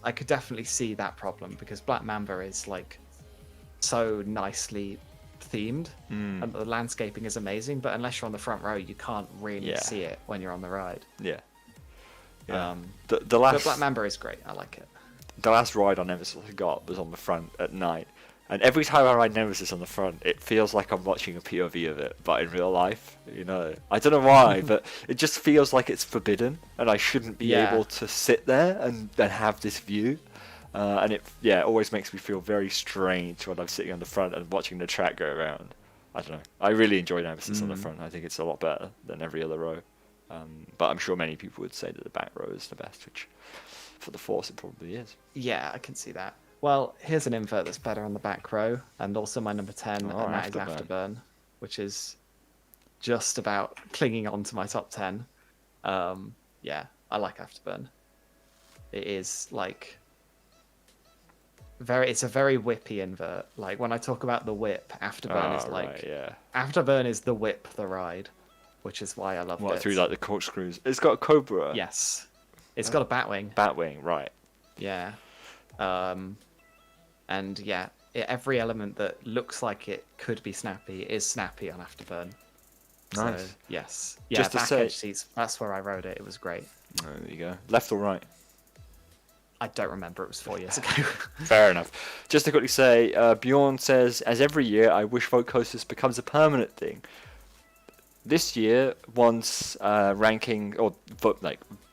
I could definitely see that problem, because Black Mamba is like so nicely themed, and the landscaping is amazing. But unless you're on the front row, you can't really see it when you're on the ride. Yeah. The last Black Mamba is great. I like it. The last ride on Nemesis I got was on the front at night, and every time I ride Nemesis on the front, it feels like I'm watching a POV of it, but in real life. I don't know why, but it just feels like it's forbidden, and I shouldn't be able to sit there and have this view. And it always makes me feel very strange when I'm sitting on the front and watching the track go around. I don't know. I really enjoy Nemesis on the front. I think it's a lot better than every other row. But I'm sure many people would say that the back row is the best, which for the Force it probably is. Yeah, I can see that. Well, here's an invert that's better on the back row, and also my number 10, and that is Afterburn, which is just about clinging on to my top 10. Yeah, I like Afterburn. It is like it's a very whippy invert. Like, when I talk about the whip, Afterburn is like, right, yeah. Afterburn is the whip, the ride, which is why I love it. Through like the corkscrews. It's got a Cobra. Yes, it's got a Batwing. Batwing, right? Yeah, and yeah, every element that looks like it could be snappy is snappy on Afterburn. Nice. So, yes. Yeah, Just to back say- edge seats, that's where I rode it. It was great. Oh, there you go. Left or right? I don't remember. It was 4 years ago. Fair enough. Just to quickly say, Bjorn says, as every year, I wish vote coasters becomes a permanent thing. This year, once ranking or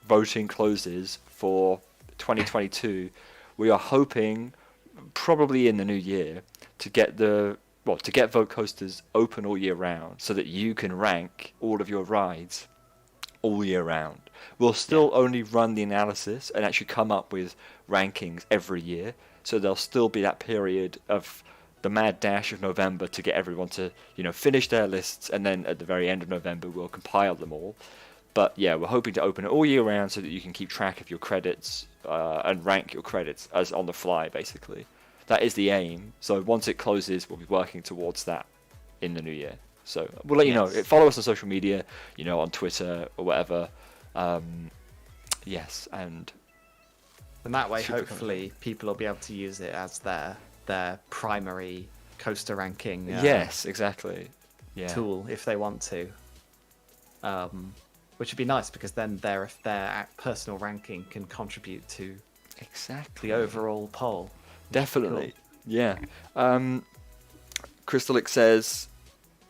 voting closes for 2022, we are hoping, probably in the new year, to get vote coasters open all year round, so that you can rank all of your rides all year round. We'll still only run the analysis and actually come up with rankings every year, so there'll still be that period of the mad dash of November to get everyone to finish their lists, and then at the very end of November we'll compile them all. But yeah, we're hoping to open it all year round so that you can keep track of your credits and rank your credits as on the fly, basically. That is the aim. So once it closes, we'll be working towards that in the new year. So we'll let you know. Follow us on social media, on Twitter or whatever. Yes, and that way, Super hopefully, people will be able to use it as their primary coaster ranking yes, exactly. Yeah. tool if they want to. Which would be nice, because then their personal ranking can contribute to Exactly. the overall poll. Definitely. Yeah. Crystalic says,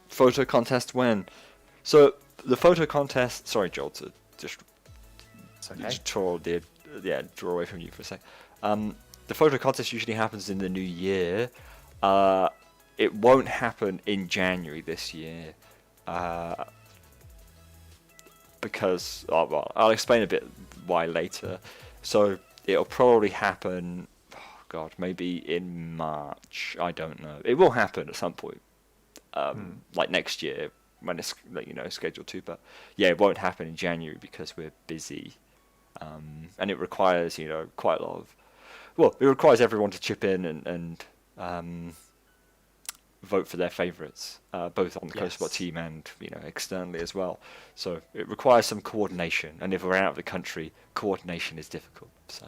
photo contest when? So the photo contest. Sorry, Joel, to just It's okay. draw away from you for a sec. The photo contest usually happens in the new year. It won't happen in January this year. Because I'll explain a bit why later. So it'll probably happen. Oh God, maybe in March. I don't know. It will happen at some point, like next year when it's scheduled to. But yeah, it won't happen in January because we're busy, and it requires quite a lot of. Well, it requires everyone to chip in and vote for their favourites, both on the Coasterspot team and externally as well. So it requires some coordination, and if we're out of the country, coordination is difficult. So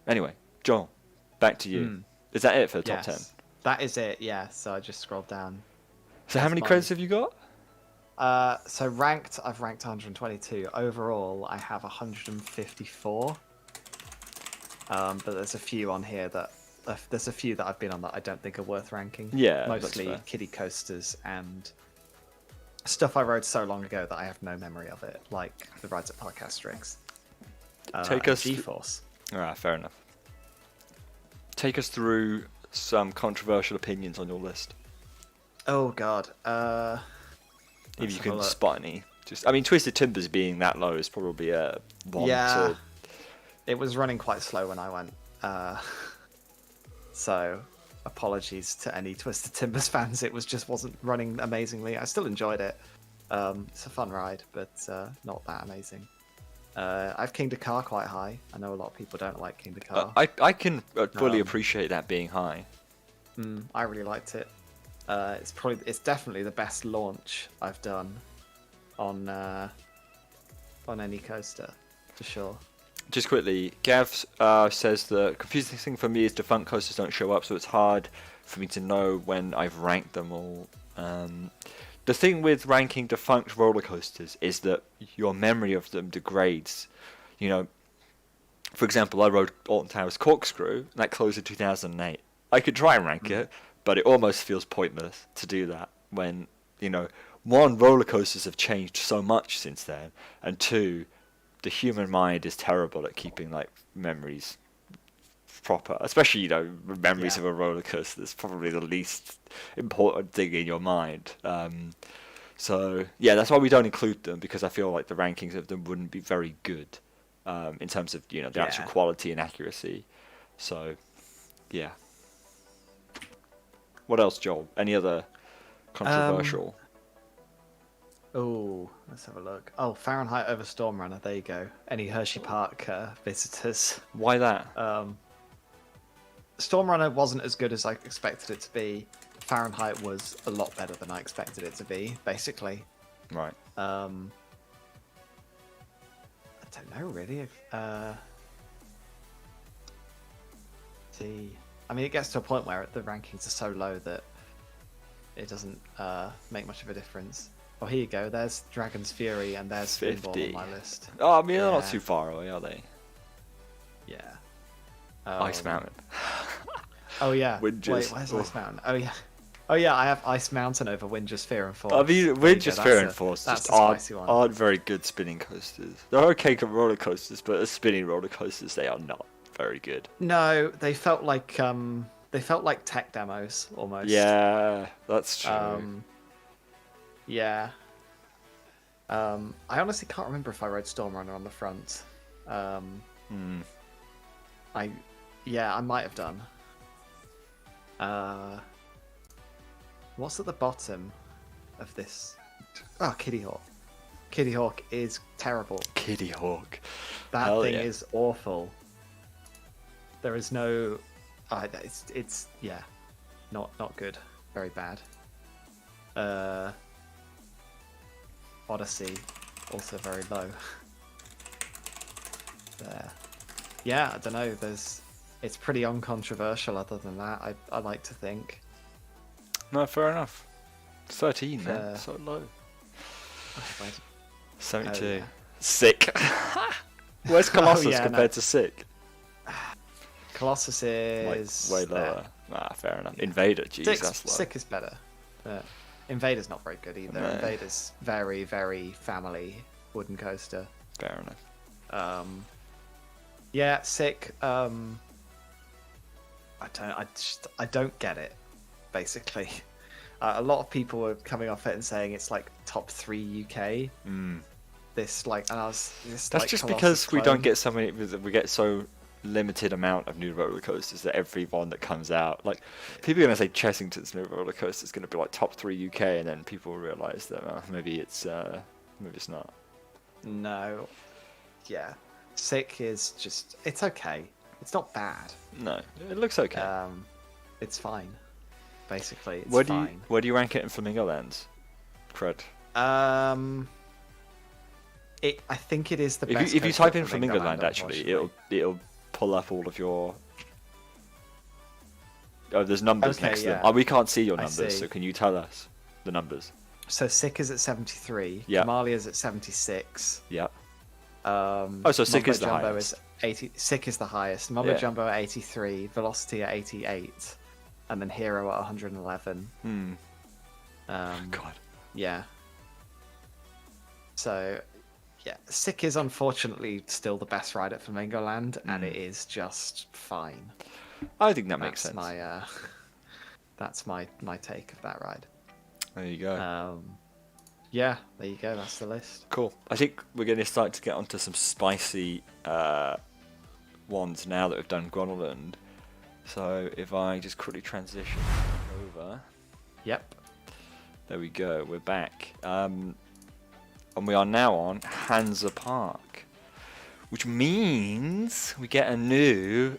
anyway, Joel, back to you. Is that it for the top 10? That is it. Yeah. So I just scrolled down. So how many credits have you got? So ranked, I've ranked 122. Overall, I have 154. But there's a few on here that I've been on that I don't think are worth ranking. Yeah, mostly that's fair. kiddie coasters and stuff I rode so long ago that I have no memory of it, like the rides at Park Asterix. Take us G-Force. Fair enough. Take us through some controversial opinions on your list. Oh God. If you can spot any. Twisted Timbers being that low is probably a one. Yeah. It was running quite slow when I went. So apologies to any Twisted Timbers fans. It wasn't running amazingly. I still enjoyed it. It's a fun ride, but not that amazing. I have King Dakar quite high. I know a lot of people don't like King Dakar. I can fully appreciate that being high. I really liked it. It's definitely the best launch I've done on any coaster, for sure. Just quickly, Gav says the confusing thing for me is defunct coasters don't show up, so it's hard for me to know when I've ranked them all. The thing with ranking defunct roller coasters is that your memory of them degrades. For example, I rode Alton Towers Corkscrew, and that closed in 2008. I could try and rank it, but it almost feels pointless to do that when, one, roller coasters have changed so much since then, and two, the human mind is terrible at keeping memories proper, especially memories of a roller coaster. That's probably the least important thing in your mind. So yeah, that's why we don't include them, because I feel like the rankings of them wouldn't be very good in terms of the actual quality and accuracy. So yeah. What else, Joel? Any other controversial? Oh, let's have a look. Oh, Fahrenheit over Storm Runner. There you go. Any Hershey Park visitors? Why that? Storm Runner wasn't as good as I expected it to be. Fahrenheit was a lot better than I expected it to be, basically. Right. I don't know, really. See. I mean, it gets to a point where the rankings are so low that it doesn't make much of a difference. Oh, here you go. There's Dragon's Fury, and there's Spinball on 50. my list. Oh, I mean, they're not Yeah. too far away, are they? Yeah. Ice Mountain. Oh yeah. Windjas. Wait, where's Oh. Ice Mountain? Oh yeah. Oh yeah, I have Ice Mountain over Windjas Fear and Force. I mean, There you Windjas go, Fear that's and a- Force that's just a spicy one. aren't very good spinning coasters. They're okay roller coasters, but as spinning roller coasters, they are not very good. No, they felt like tech demos almost. Yeah, that's true. Yeah. I honestly can't remember if I rode Stormrunner on the front. I might have done. What's at the bottom of this? Oh, Kitty Hawk. Kitty Hawk is terrible. Kitty Hawk. That Hell thing yeah. is awful. There is no. It's not good. Very bad. Odyssey, also very low. There. Yeah, I don't know. It's pretty uncontroversial. Other than that, I like to think. No, fair enough. 13, man. Fair. So low. Wait, 72. Oh, yeah. Sick. Where's Colossus yeah, compared no. to Sick? Colossus is Way there. lower. Ah, fair enough. Invader, jeez, that's low. Sick is better. Invader's not very good either. No. Invader's very, very family wooden coaster. Fair enough. Yeah, Sick. I don't get it. Basically, a lot of people are coming off it and saying it's like top 3 UK. This like, and I was. That's like, just Colossus because we clone. don't get so many. We get so limited amount of new roller coasters that every one that comes out, like people are gonna say Chessington's new roller coaster is gonna be like top 3 UK, and then people realize that maybe it's not. No. Yeah, Sick is just. It's okay. It's not bad. No, it looks okay. It's fine. Basically, it's where fine. do you rank it in Flamingo Lands? Crud. I think it is the If best. you coaster type in at Flamingo Land, Land, actually, unfortunately. it'll pull up all of your. Oh, there's numbers Okay, next to them. yeah. Oh, we can't see your I numbers, see. so can you tell us the numbers? So Sick is at 73. Yeah. Kamalia's at 76. Yeah. Oh, so Sick is the Jumbo highest. Is 80. Sick is the highest. Mumbo Yeah. Jumbo at 83. Velocity at 88. And then Hero at 111. God. Yeah. So, yeah, Sick is unfortunately still the best ride at Flamingo Land, and it is just fine. I think that makes sense. That's my take of that ride. There you go. Yeah, there you go. That's the list. Cool. I think we're going to start to get onto some spicy ones now that we've done Groenland. So if I just quickly transition over. Yep. There we go. We're back. And we are now on Hansa Park, which means we get a new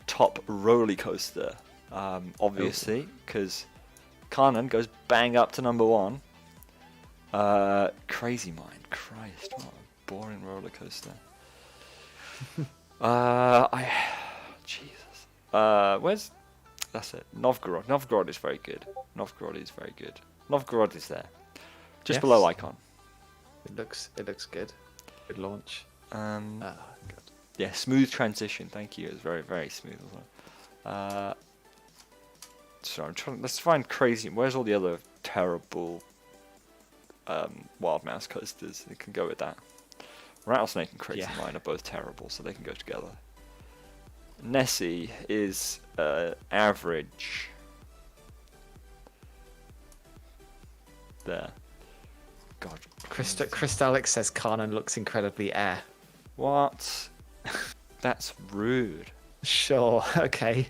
top roller coaster. Obviously, because Kanan goes bang up to number 1. Crazy Mind. Christ, what a boring roller coaster. Jesus. Where's... That's it. Novgorod. Novgorod is very good. Novgorod is very good. Novgorod is there. Just Yes. below Icon. It looks good. Good launch. Good. Yeah, smooth transition. Thank you. It was very, very smooth as well. So I'm trying. Let's find crazy. Where's all the other terrible Wild Mouse coasters? They can go with that. Rattlesnake and Crazy Yeah. Mine are both terrible, so they can go together. Nessie is average. There. God. Crystallic says Kanan looks incredibly air. What? That's rude. Sure. Okay.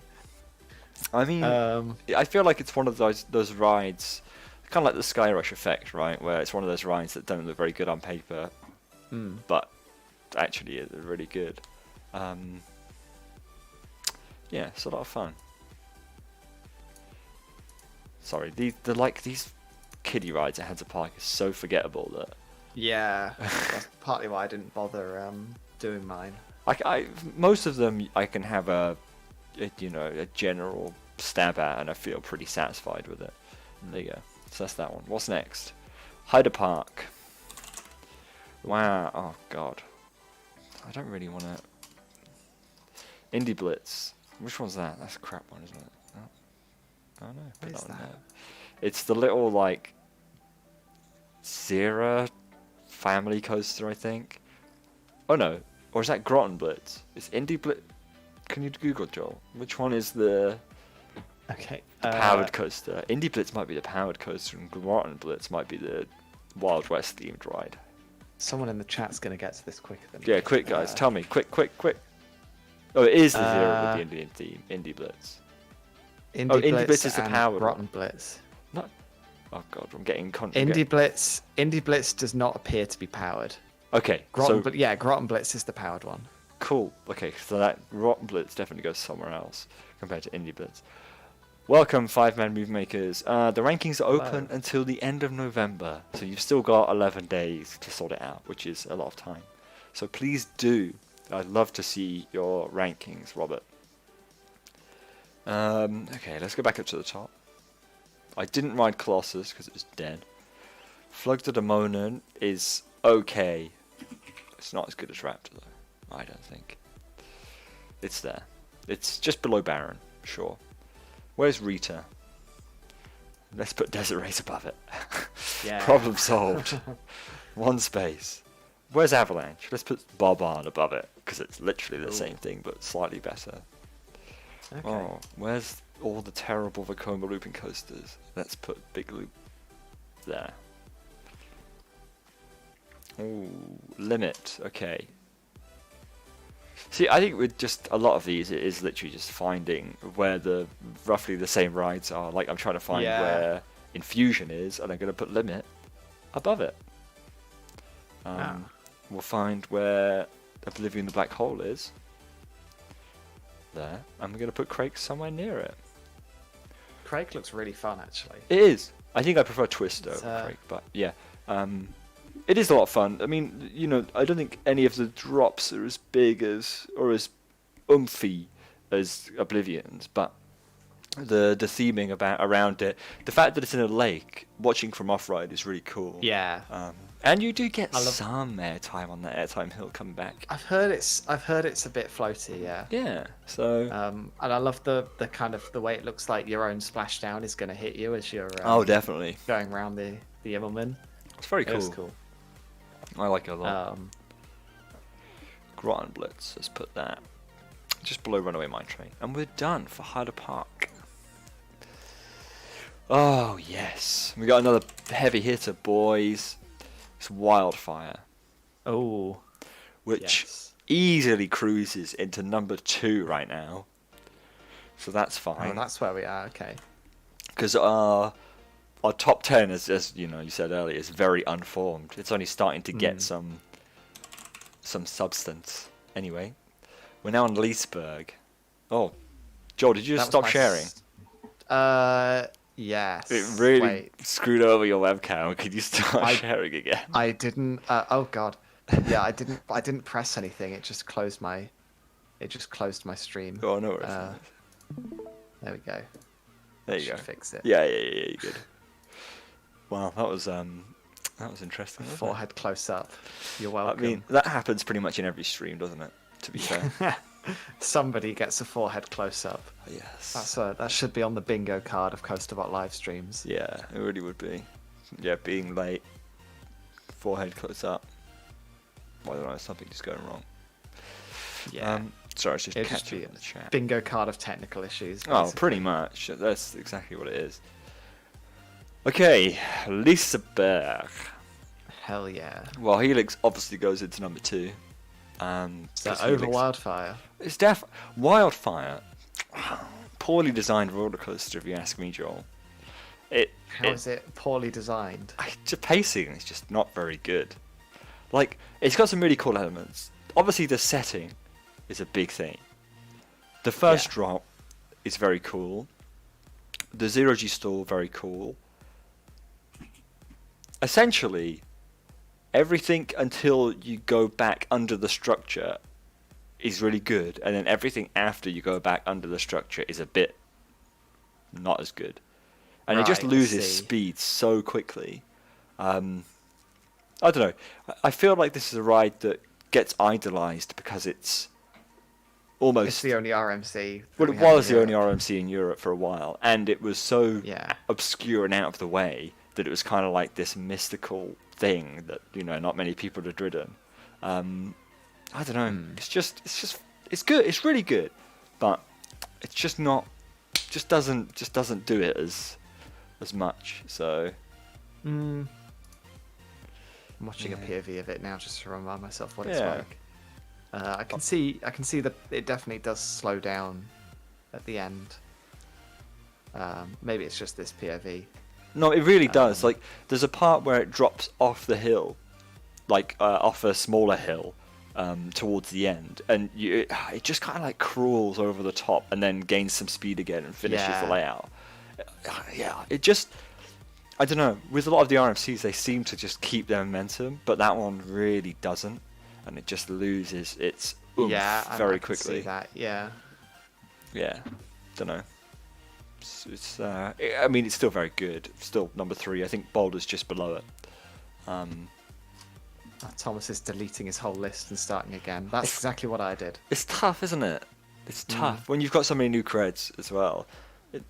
I mean, I feel like it's one of those rides, kind of like the Sky Rush effect, right? Where it's one of those rides that don't look very good on paper, but actually they're really good. Yeah, it's a lot of fun. Sorry, these kiddie rides at Hansa Park is so forgettable that Yeah. That's partly why I didn't bother doing mine. most of them I can have a a general stab at, and I feel pretty satisfied with it. There you go. So that's that one. What's next? Hyder Park. Wow. Oh god. I don't really want to. Indie Blitz. Which one's that? That's a crap one, isn't it? Oh no. Put What is that one that? there. It's the little like Zera family coaster, I think. Oh no. Or is that Groton Blitz? It's Indie Blitz. Can you Google, Joel? Which one is the Okay. powered coaster? Indie Blitz might be the powered coaster, and Groton Blitz might be the Wild West themed ride. Someone in the chat's going to get to this quicker than Yeah, me. quick guys, tell me, quick. Oh, it is the Zero with the Indian theme, Indie Blitz. Indie Blitz is the and powered Groton one. Blitz. No. Oh god, I'm getting Indie Blitz does not appear to be powered. Okay, Groton, so Groton Blitz is the powered one. cool. Okay, so that Rotten Blitz definitely goes somewhere else compared to Indie Blitz. Welcome, 5-man move makers. The rankings are open until the end of November, so you've still got 11 days to sort it out, which is a lot of time. So please do. I'd love to see your rankings, Robert. Okay, let's go back up to the top. I didn't ride Colossus because it was dead. Flug to the Monon is okay. It's not as good as Raptor though, I don't think. It's there. It's just below Baron, sure. Where's Rita? Let's put Desert Race above it. Yeah. Problem solved. One space. Where's Avalanche? Let's put Bob-on above it, because it's literally the same thing, but slightly better. Okay. Oh, where's all the terrible Vekoma looping coasters? Let's put Big Loop there. Ooh, Limit. Okay. See, I think with just a lot of these, it is literally just finding where the roughly the same rides are. Like, I'm trying to find where Infusion is, and I'm going to put Limit above it. We'll find where Oblivion the Black Hole is. There. I'm going to put Craig somewhere near it. Craig looks really fun, actually. It is. I think I prefer Twist over It's, Craig, but yeah. It is a lot of fun. I mean, I don't think any of the drops are as big as or as oomphy as Oblivion's, but the theming around it, the fact that it's in a lake, watching from off-ride is really cool. Yeah. And you do get some airtime on that airtime hill coming back. I've heard it's a bit floaty, yeah. Yeah. So. And I love the kind of the way it looks like your own splashdown is going to hit you as you're Oh, definitely. going around the Immelman. It's very cool. It's cool. I like it a lot. Groton Blitz, let's put that just below Runaway Mine Train. And we're done for Hyder Park. Oh, yes. We got another heavy hitter, boys. It's Wildfire. Oh. Which yes. easily cruises into number 2 right now. So that's fine. Oh, that's where we are, okay. Because our top 10, as you said earlier, is very unformed. It's only starting to get some substance. Anyway, we're now on Leesburg. Oh, Joel, did you just stop sharing? Yes. It really screwed over your webcam. Could you start sharing again? I didn't. Oh God. Yeah, I didn't. I didn't press anything. It just closed my stream. Oh no. There we go. There you go. Fix it. Yeah, you're good. Wow, that was interesting. Forehead close up. You're welcome. I mean, that happens pretty much in every stream, doesn't it? To be fair. Somebody gets a forehead close up. Yes. That should be on the bingo card of Coasterbot live streams. Yeah, it really would be. Yeah, being late, forehead close up. I don't know, something just going wrong. Yeah. Sorry, it's just It'd catching be in the chat. Bingo card of technical issues. Oh, basically. pretty much. That's exactly what it is. Okay, Liseberg. Hell yeah. Well, Helix obviously goes into number 2. So over Wildfire. It's Wildfire. Poorly designed roller coaster, if you ask me, Joel. How is it poorly designed? The pacing is just not very good. Like, it's got some really cool elements. Obviously, the setting is a big thing. The first drop is very cool. The zero-G stall, very cool. Essentially, everything until you go back under the structure is really good, and then everything after you go back under the structure is a bit not as good, and it just Right, I loses see. speed so quickly. I don't know. I feel like this is a ride that gets idolized because it's It's almost, the only RMC that well, we it have in was the only Europe. RMC in Europe for a while, and it was so Yeah. obscure and out of the way that it was kind of like this mystical thing that not many people had ridden. I don't know. Hmm. It's good. It's really good, but it's just not. Just doesn't do it as much. So Mm. I'm watching Yeah. a POV of it now just to remind myself what it's Yeah. like. I can see that it definitely does slow down at the end. Maybe it's just this POV. no, it really does. Um, Like there's a part where it drops off the hill, like off a smaller hill, towards the end, and it just kind of like crawls over the top and then gains some speed again and finishes the Yeah. layout. Yeah, it just. I don't know. With a lot of the RMCs, they seem to just keep their momentum, but that one really doesn't, and it just loses its oomph Yeah, very I can see quickly. that. Yeah. Yeah, don't know. I mean, it's still very good. Still number 3. I think Boulder's just below it. Thomas is deleting his whole list and starting again. That's exactly what I did. It's tough, isn't it? It's tough when you've got so many new creds as well.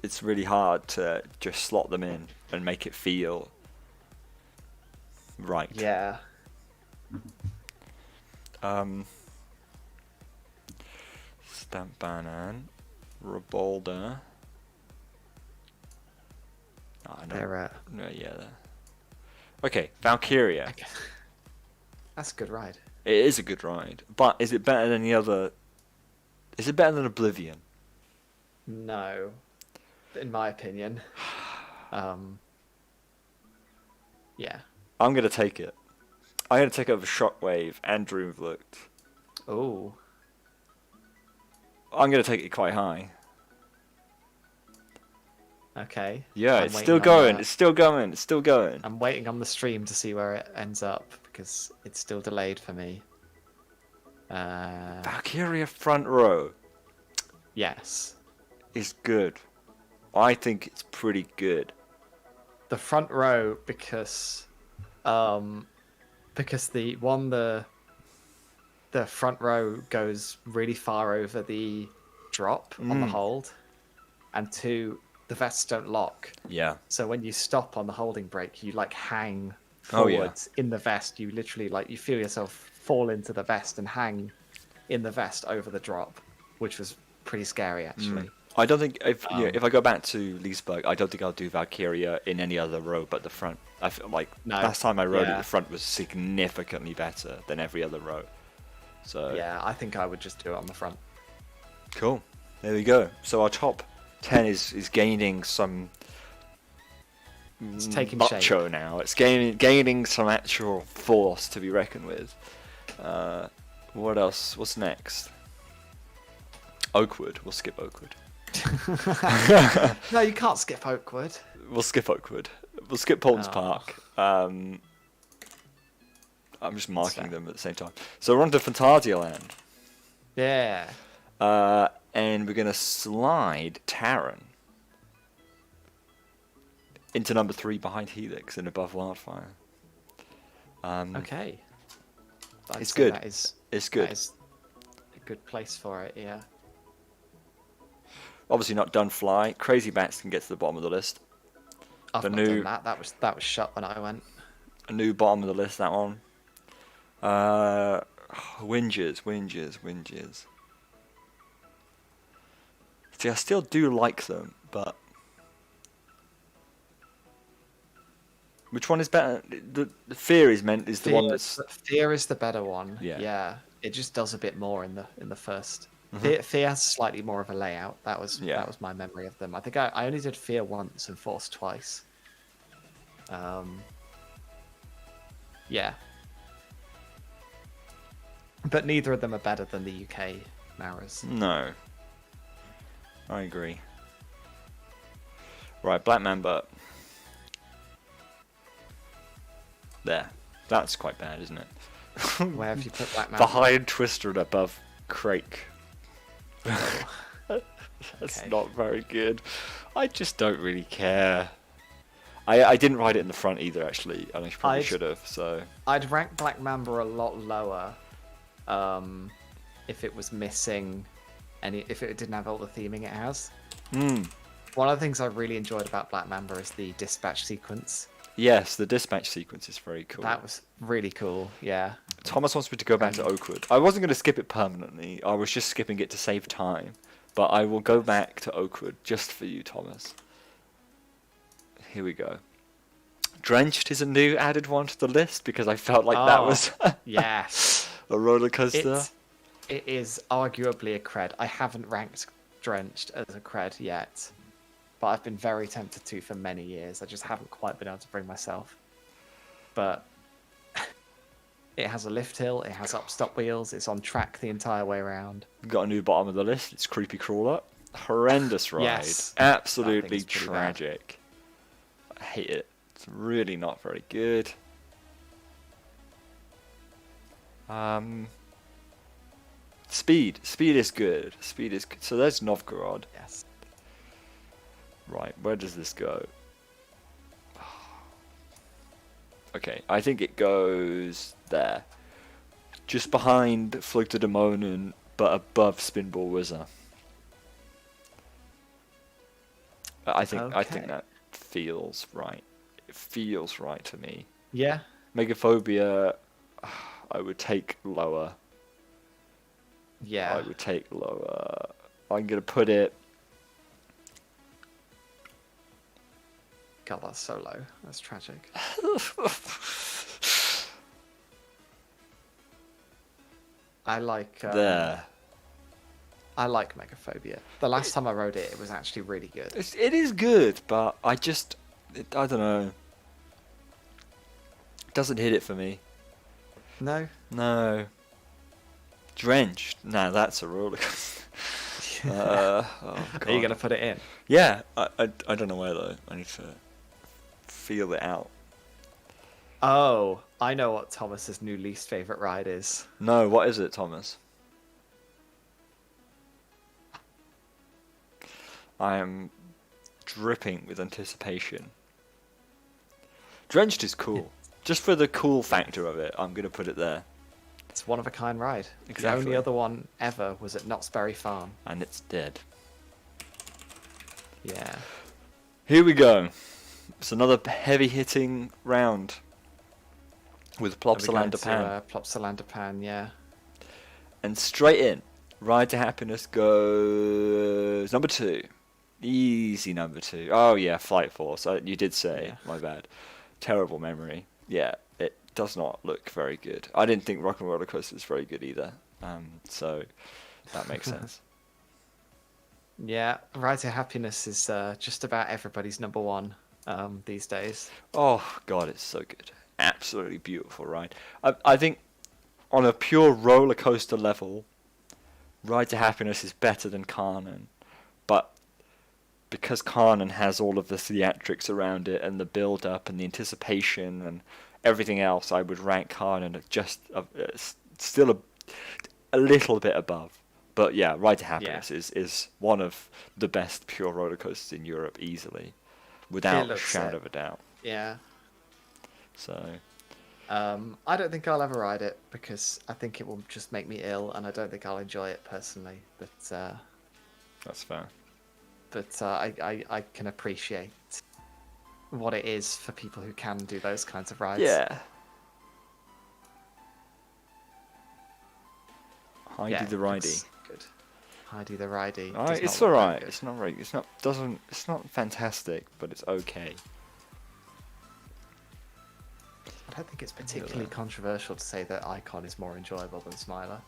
It's really hard to just slot them in and make it feel right. Yeah. Stamp Banan, Rebolda. Oh, no. They're No, yeah. Okay, Valkyria. okay. That's a good ride. It is a good ride, but is it better than the other? Is it better than Oblivion? No, in my opinion. Yeah. I'm gonna take it. I'm gonna take it over Shockwave and Dreamlooked. Oh. I'm gonna take it quite high. Okay. Yeah, I'm it's waiting still on going. the- It's still going. It's still going. I'm waiting on the stream to see where it ends up because it's still delayed for me. Valkyria front row Yes. is good. I think it's pretty good. The front row because the front row goes really far over the drop on the hold, and 2, the vests don't lock. Yeah. So when you stop on the holding brake, you like hang Oh, yeah. forwards in the vest. You literally you feel yourself fall into the vest and hang in the vest over the drop, which was pretty scary actually. I don't think if I go back to Leesburg, I don't think I'll do Valkyria in any other row but the front. I feel like No, last time I rode it, yeah. the front was significantly better than every other row. So Yeah, I think I would just do it on the front. cool. There we go. So our top 10 is gaining some. It's taking macho shape. now. It's gaining some actual force to be reckoned with. What else? What's next? Oakwood. We'll skip Oakwood. No, you can't skip Oakwood. We'll skip Oakwood. We'll skip Paulton's Oh. Park. I'm just marking fair. them at the same time. So we're on to Fantasia Land. Yeah. And we're going to slide Taron into number 3 behind Helix and above Wildfire. Okay. I'd It's say good. That is, It's good. That is a good place for it, yeah. Obviously not done fly. Crazy Bats can get to the bottom of the list. I've The not new- done that. That was shut when I went. A new bottom of the list, that one. Whingers. See, I still do like them, but which one is better? The Fear is the one that's Fear is the better one. Yeah. Yeah. It just does a bit more in the first. Mhm. Fear has slightly more of a layout. That was Yeah. my memory of them. I think I only did Fear once and Force twice. Yeah. But neither of them are better than the UK Maras. No. I agree. Right, Black Mamba. There. That's quite bad, isn't it? Where have you put Black Mountain? Behind Twister and above Crake. That's Okay. not very good. I just don't really care. I didn't write it in the front either, actually, and I probably I'd- should have. So I'd rank Black Mamba a lot lower, if it was missing if it didn't have all the theming it has. One of the things I really enjoyed about Black Mamba is the dispatch sequence. yes, the dispatch sequence is very cool. That was really cool. Yeah. Thomas wants me to go back to Oakwood. I wasn't going to skip it permanently. I was just skipping it to save time. But I will go back to Oakwood just for you, Thomas. Here we go. Drenched is a new added one to the list because I felt like that was yes. a roller coaster. It is arguably a cred. I haven't ranked Drenched as a cred yet, but I've been very tempted to for many years. I just haven't quite been able to bring myself. But it has a lift hill, it has up-stop wheels, it's on track the entire way around. Got a new bottom of the list. It's Creepy Crawler. Horrendous ride. Yes. Absolutely That thing's pretty bad. tragic. I hate it. It's really not very good. Speed. Speed is good. Speed is good. So there's Novgorod. Yes. Right, where does this go? Okay, I think it goes there. Just behind Flug to Demonen, but above Spinball Wizard. I think Okay. that feels right. It feels right to me. Yeah. Megaphobia, I would take lower. Yeah. I would take lower. I'm gonna put it. God, that's so low. That's tragic. I like There. I like Megaphobia. The last time I rode it, it was actually really good. It is good, but I don't know. It doesn't hit it for me. No? No. Drenched. Nah, that's a roller coaster. Oh, God. Are you going to put it in? Yeah, I don't know where though. I need to feel it out. Oh, I know what Thomas's new least favorite ride is. No, what is it, Thomas? I am dripping with anticipation. Drenched is cool. Just for the cool factor of it, I'm going to put it there. It's one of a kind ride. Exactly. The only other one ever was at Knott's Berry Farm. And it's dead. Yeah. Here we go. It's another heavy-hitting round with Plopsaland Pan. Plopsaland Pan, yeah. And straight in, Ride to Happiness goes number 2. Easy number 2. Oh yeah, Flight Force. You did say, Yeah. my bad. Terrible memory. Yeah, it does not look very good. I didn't think Rock and Roller Coaster was very good either. So that makes sense. Yeah, Ride to Happiness is just about everybody's number one these days. Oh god, it's so good. Absolutely beautiful ride. I think on a pure roller coaster level, Ride to Happiness is better than Carnan, but because Carnan has all of the theatrics around it and the build up and the anticipation and everything else, I would rank Carnan at just still a little bit above. But yeah, Ride to Happiness is one of the best pure roller coasters in Europe easily, without a looks shadow it. of a doubt. Yeah. So I don't think I'll ever ride it because I think it will just make me ill, and I don't think I'll enjoy it personally. But that's fair. I can appreciate what it is for people who can do those kinds of rides. Yeah. Heidi Yeah, the Ridey. it's good. Heidi the Ridey. Alright, does it's not look that alright. good. It's not very. It's not fantastic, but it's okay. I don't think it's particularly controversial to say that Icon is more enjoyable than Smiler.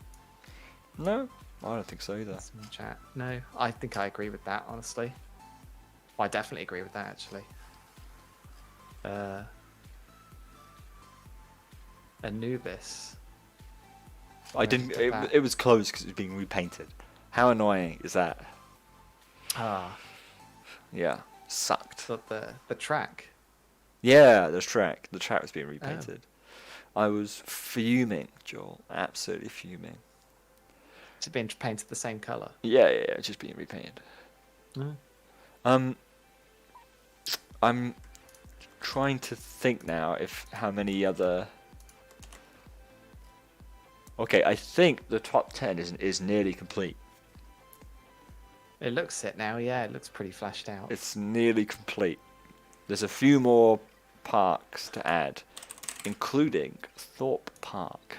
No, I don't think so either. Some chat. No, I think I agree with that, honestly. Well, I definitely agree with that, actually. Anubis. I didn't. It was closed because it was being repainted. How annoying is that? Ah, Yeah, sucked. but the track. Yeah, the track. The track was being repainted. I was fuming, Joel. Absolutely fuming. It's been painted the same color. Yeah, yeah, yeah, just being repainted. Mm. I'm trying to think now if how many other. Okay, I think the top 10 is nearly complete. It looks it now. Yeah, it looks pretty fleshed out. It's nearly complete. There's a few more parks to add, including Thorpe Park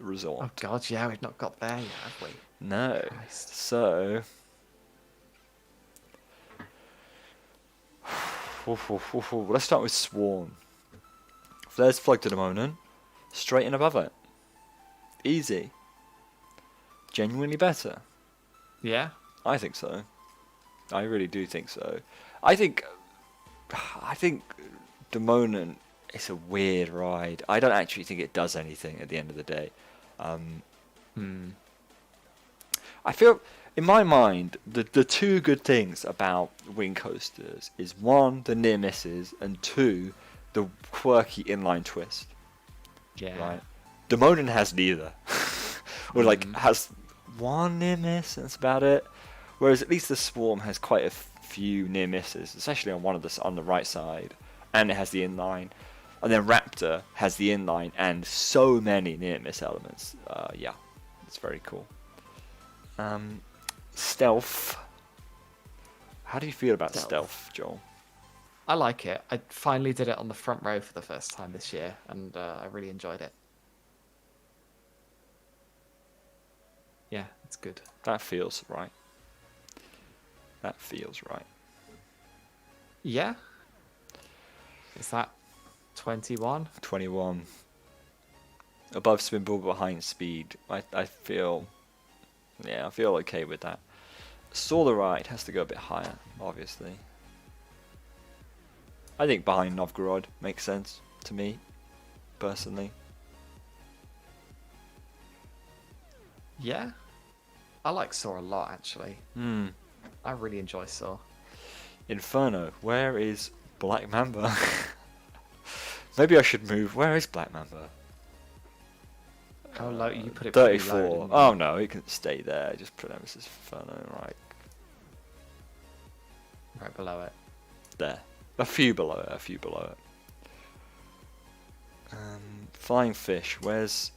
Resort. Oh God, yeah, we've not got there yet, have we? No. Christ. So. Let's start with Swarm. There's Flag to the moment. Straight in above it. Easy. Genuinely better. Yeah. I think so. I really do think so. I think Demonin is a weird ride. I don't actually think it does anything at the end of the day. I feel, in my mind, the two good things about wing coasters is one, the near misses, and two, the quirky inline twist. Yeah. Right. Demonin has neither, or like has one near miss. And that's about it. Whereas at least the Swarm has quite a few near misses, especially on on the right side, and it has the inline. And then Raptor has the inline and so many near miss elements. Yeah, it's very cool. Stealth. How do you feel about Stealth, Joel? I like it. I finally did it on the front row for the first time this year, and I really enjoyed it. Yeah, it's good. That feels right. That feels right. Yeah. Is that 21? 21. Above spinball, behind speed. I feel... Yeah, I feel okay with that. Solar Ride has to go a bit higher, obviously. I think behind Novgorod makes sense to me, personally. Yeah. I like Saw a lot, actually. I really enjoy Saw. Inferno. Where is Black Mamba? Maybe I should move. Where is Black Mamba? How low? You put it pretty 34. low, didn't you? Oh no, it can stay there. Just put emphasis Inferno right Right below it. there. A few below it. A few below it. Flying Fish. Where's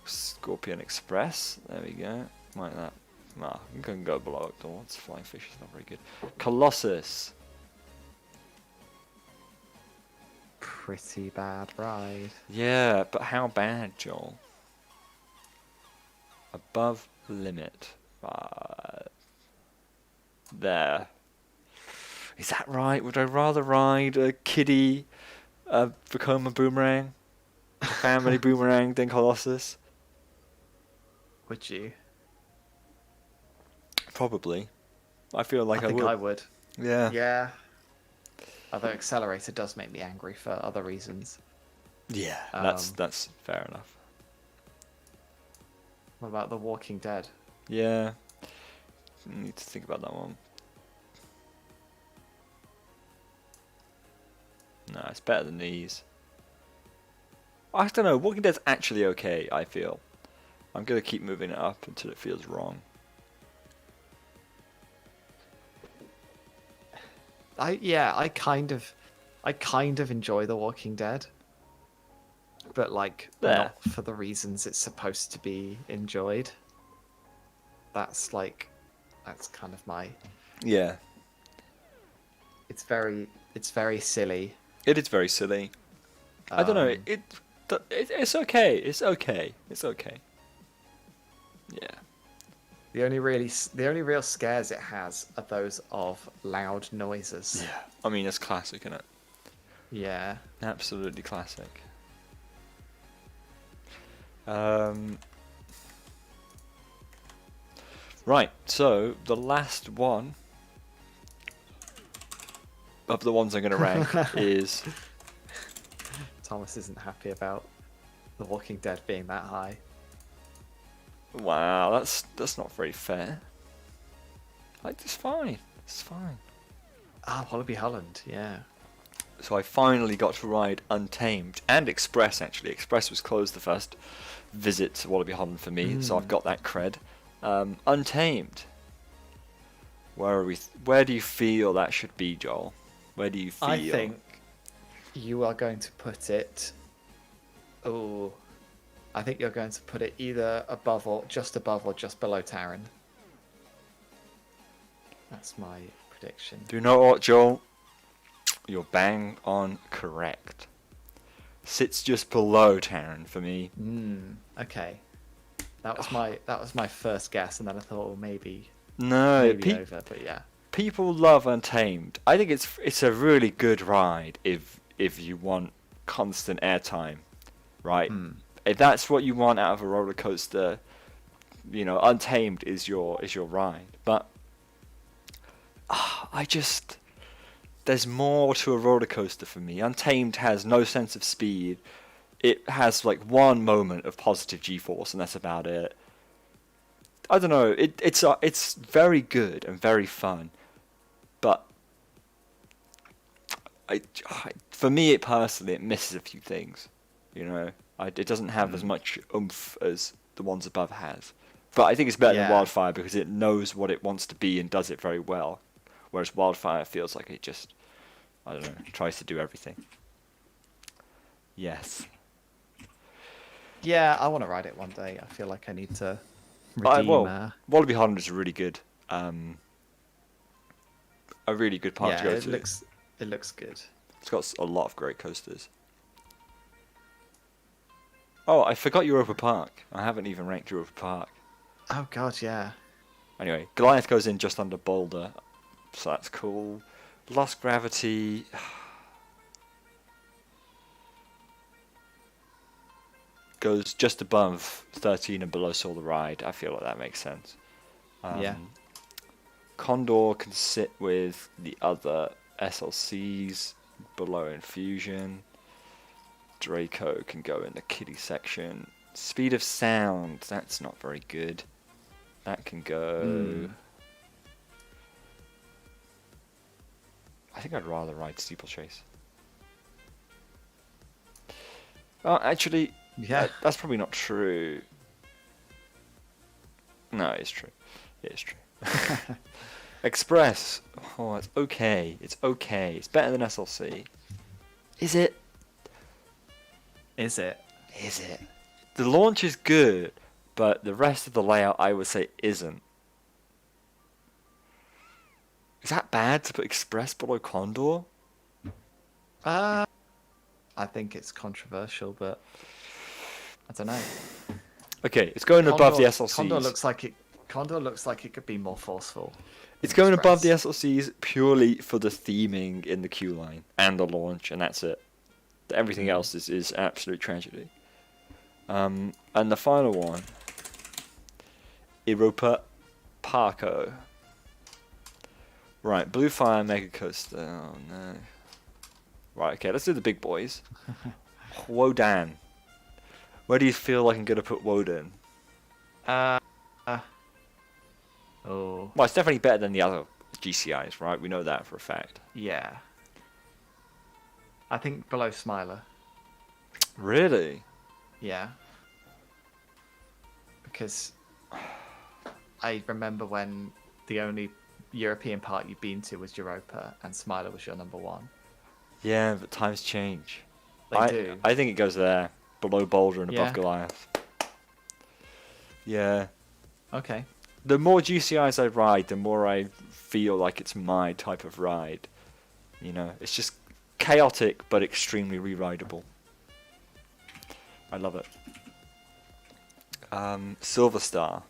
Scorpion Express? There we go. Like that. Nah, you can go below it towards. Flying Fish is not very good. Colossus. Pretty bad ride. Yeah, but how bad, Joel? Above limit. There. Is that right? Would I rather ride a kiddie Vekoma Boomerang? A family Boomerang than Colossus? Would you? Probably. I feel like I think would. I would. Yeah. Yeah. Although Accelerator does make me angry for other reasons. Yeah, that's fair enough. What about The Walking Dead? Yeah. Need to think about that one. No, it's better than these. I don't know. Walking Dead's actually okay, I feel. I'm going to keep moving it up until it feels wrong. I kind of enjoy The Walking Dead. But like not for the reasons it's supposed to be enjoyed. That's kind of my... Yeah. It's very silly. It is very silly. I don't know. It's okay. It's okay. It's okay. Yeah. The only real scares it has are those of loud noises. Yeah. I mean, it's classic, isn't it? Yeah. Absolutely classic. Right, so the last one of the ones I'm going to rank is... Thomas isn't happy about The Walking Dead being that high. Wow, that's not very fair. Like, it's fine. It's fine. Ah, Wallaby Holland, yeah. So I finally got to ride Untamed and Express. Actually, Express was closed the first visit to Wallaby Holland for me, so I've got that cred. Untamed. Where are we? Where do you feel that should be, Joel? Where do you feel? I think you are going to put it. Oh, I think you're going to put it either above or just below Taran. That's my prediction. Do you know what, Joel? You're bang on correct. Sits just below Taran for me. Okay, that was my first guess, and then I thought, well, maybe No, over, but yeah. people love Untamed. I think it's a really good ride if you want constant airtime, right? If that's what you want out of a roller coaster, you know, Untamed is your ride. But there's more to a roller coaster for me. Untamed has no sense of speed. It has like one moment of positive G-force, and that's about it. I don't know. It's very good and very fun, but for me, it misses a few things. You know, it doesn't have as much oomph as the ones above has. But I think it's better than Wildfire because it knows what it wants to be and does it very well. Whereas Wildfire feels like it just, I don't know, tries to do everything. Yes. Yeah, I want to ride it one day. I feel like I need to redeem. Wallaby Holland is a really good park to go to. It looks good. It's got a lot of great coasters. Oh, I forgot Europa Park. I haven't even ranked Europa Park. Oh god, yeah. Anyway, Goliath goes in just under Boulder, so that's cool. Lost Gravity. Goes just above 13 and below Solar Ride. I feel like that makes sense. Yeah. Condor can sit with the other SLCs below Infusion. Draco can go in the kiddie section. Speed of Sound, that's not very good. That can go... I think I'd rather ride Steeplechase. Oh, actually... Yeah. That's probably not true. No, it's true. It is true. Express. Oh, it's okay. It's okay. It's better than SLC. Is it? Is it? Is it? The launch is good, but the rest of the layout I would say isn't. Is that bad to put Express below Condor? I think it's controversial, but I don't know. Okay, it's going above the SLCs. Condor looks like it could be more forceful. It's going above the SLCs purely for the theming in the queue line and the launch, and that's it. Everything else is absolute tragedy. And the final one, Europa Parco. Right, Blue Fire Mega Coaster. Oh no. Right, okay, let's do the big boys. Wodan. Where do you feel like I'm going to put Wodan? Oh. Well, it's definitely better than the other GCIs, right? We know that for a fact. Yeah. I think below Smiler. Really? Yeah. Because I remember when the only European part you've been to was Europa, and Smiler was your number one. Yeah, but times change. They do. I think it goes there, below Boulder and above Goliath. Yeah. Okay. The more GCIs I ride, the more I feel like it's my type of ride. You know, it's just chaotic but extremely re-rideable. I love it. Silver Star.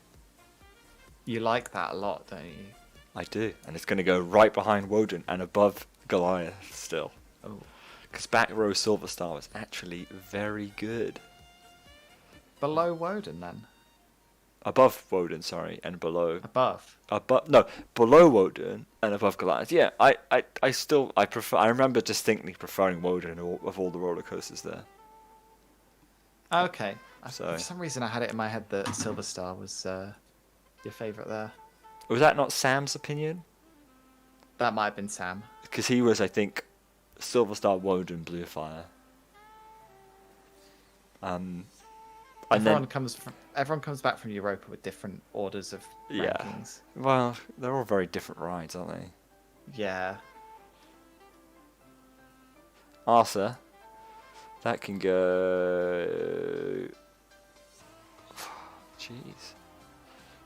You like that a lot, don't you? I do, and it's going to go right behind Woden and above Goliath still. Oh. Because back row Silver Star was actually very good. Below Woden, then? Above Woden, sorry, and below. Above? Below Woden and above Goliath. Yeah, I remember distinctly preferring Woden of all the roller coasters there. Okay. So, for some reason I had it in my head that Silver Star was your favourite there. Was that not Sam's opinion? That might have been Sam. Because he was, I think, Silver Star, Woden, Blue Fire. And Everyone comes back from Europa with different orders of yeah, rankings. well, they're all very different rides, aren't they? Yeah. Arthur, that can go. Jeez,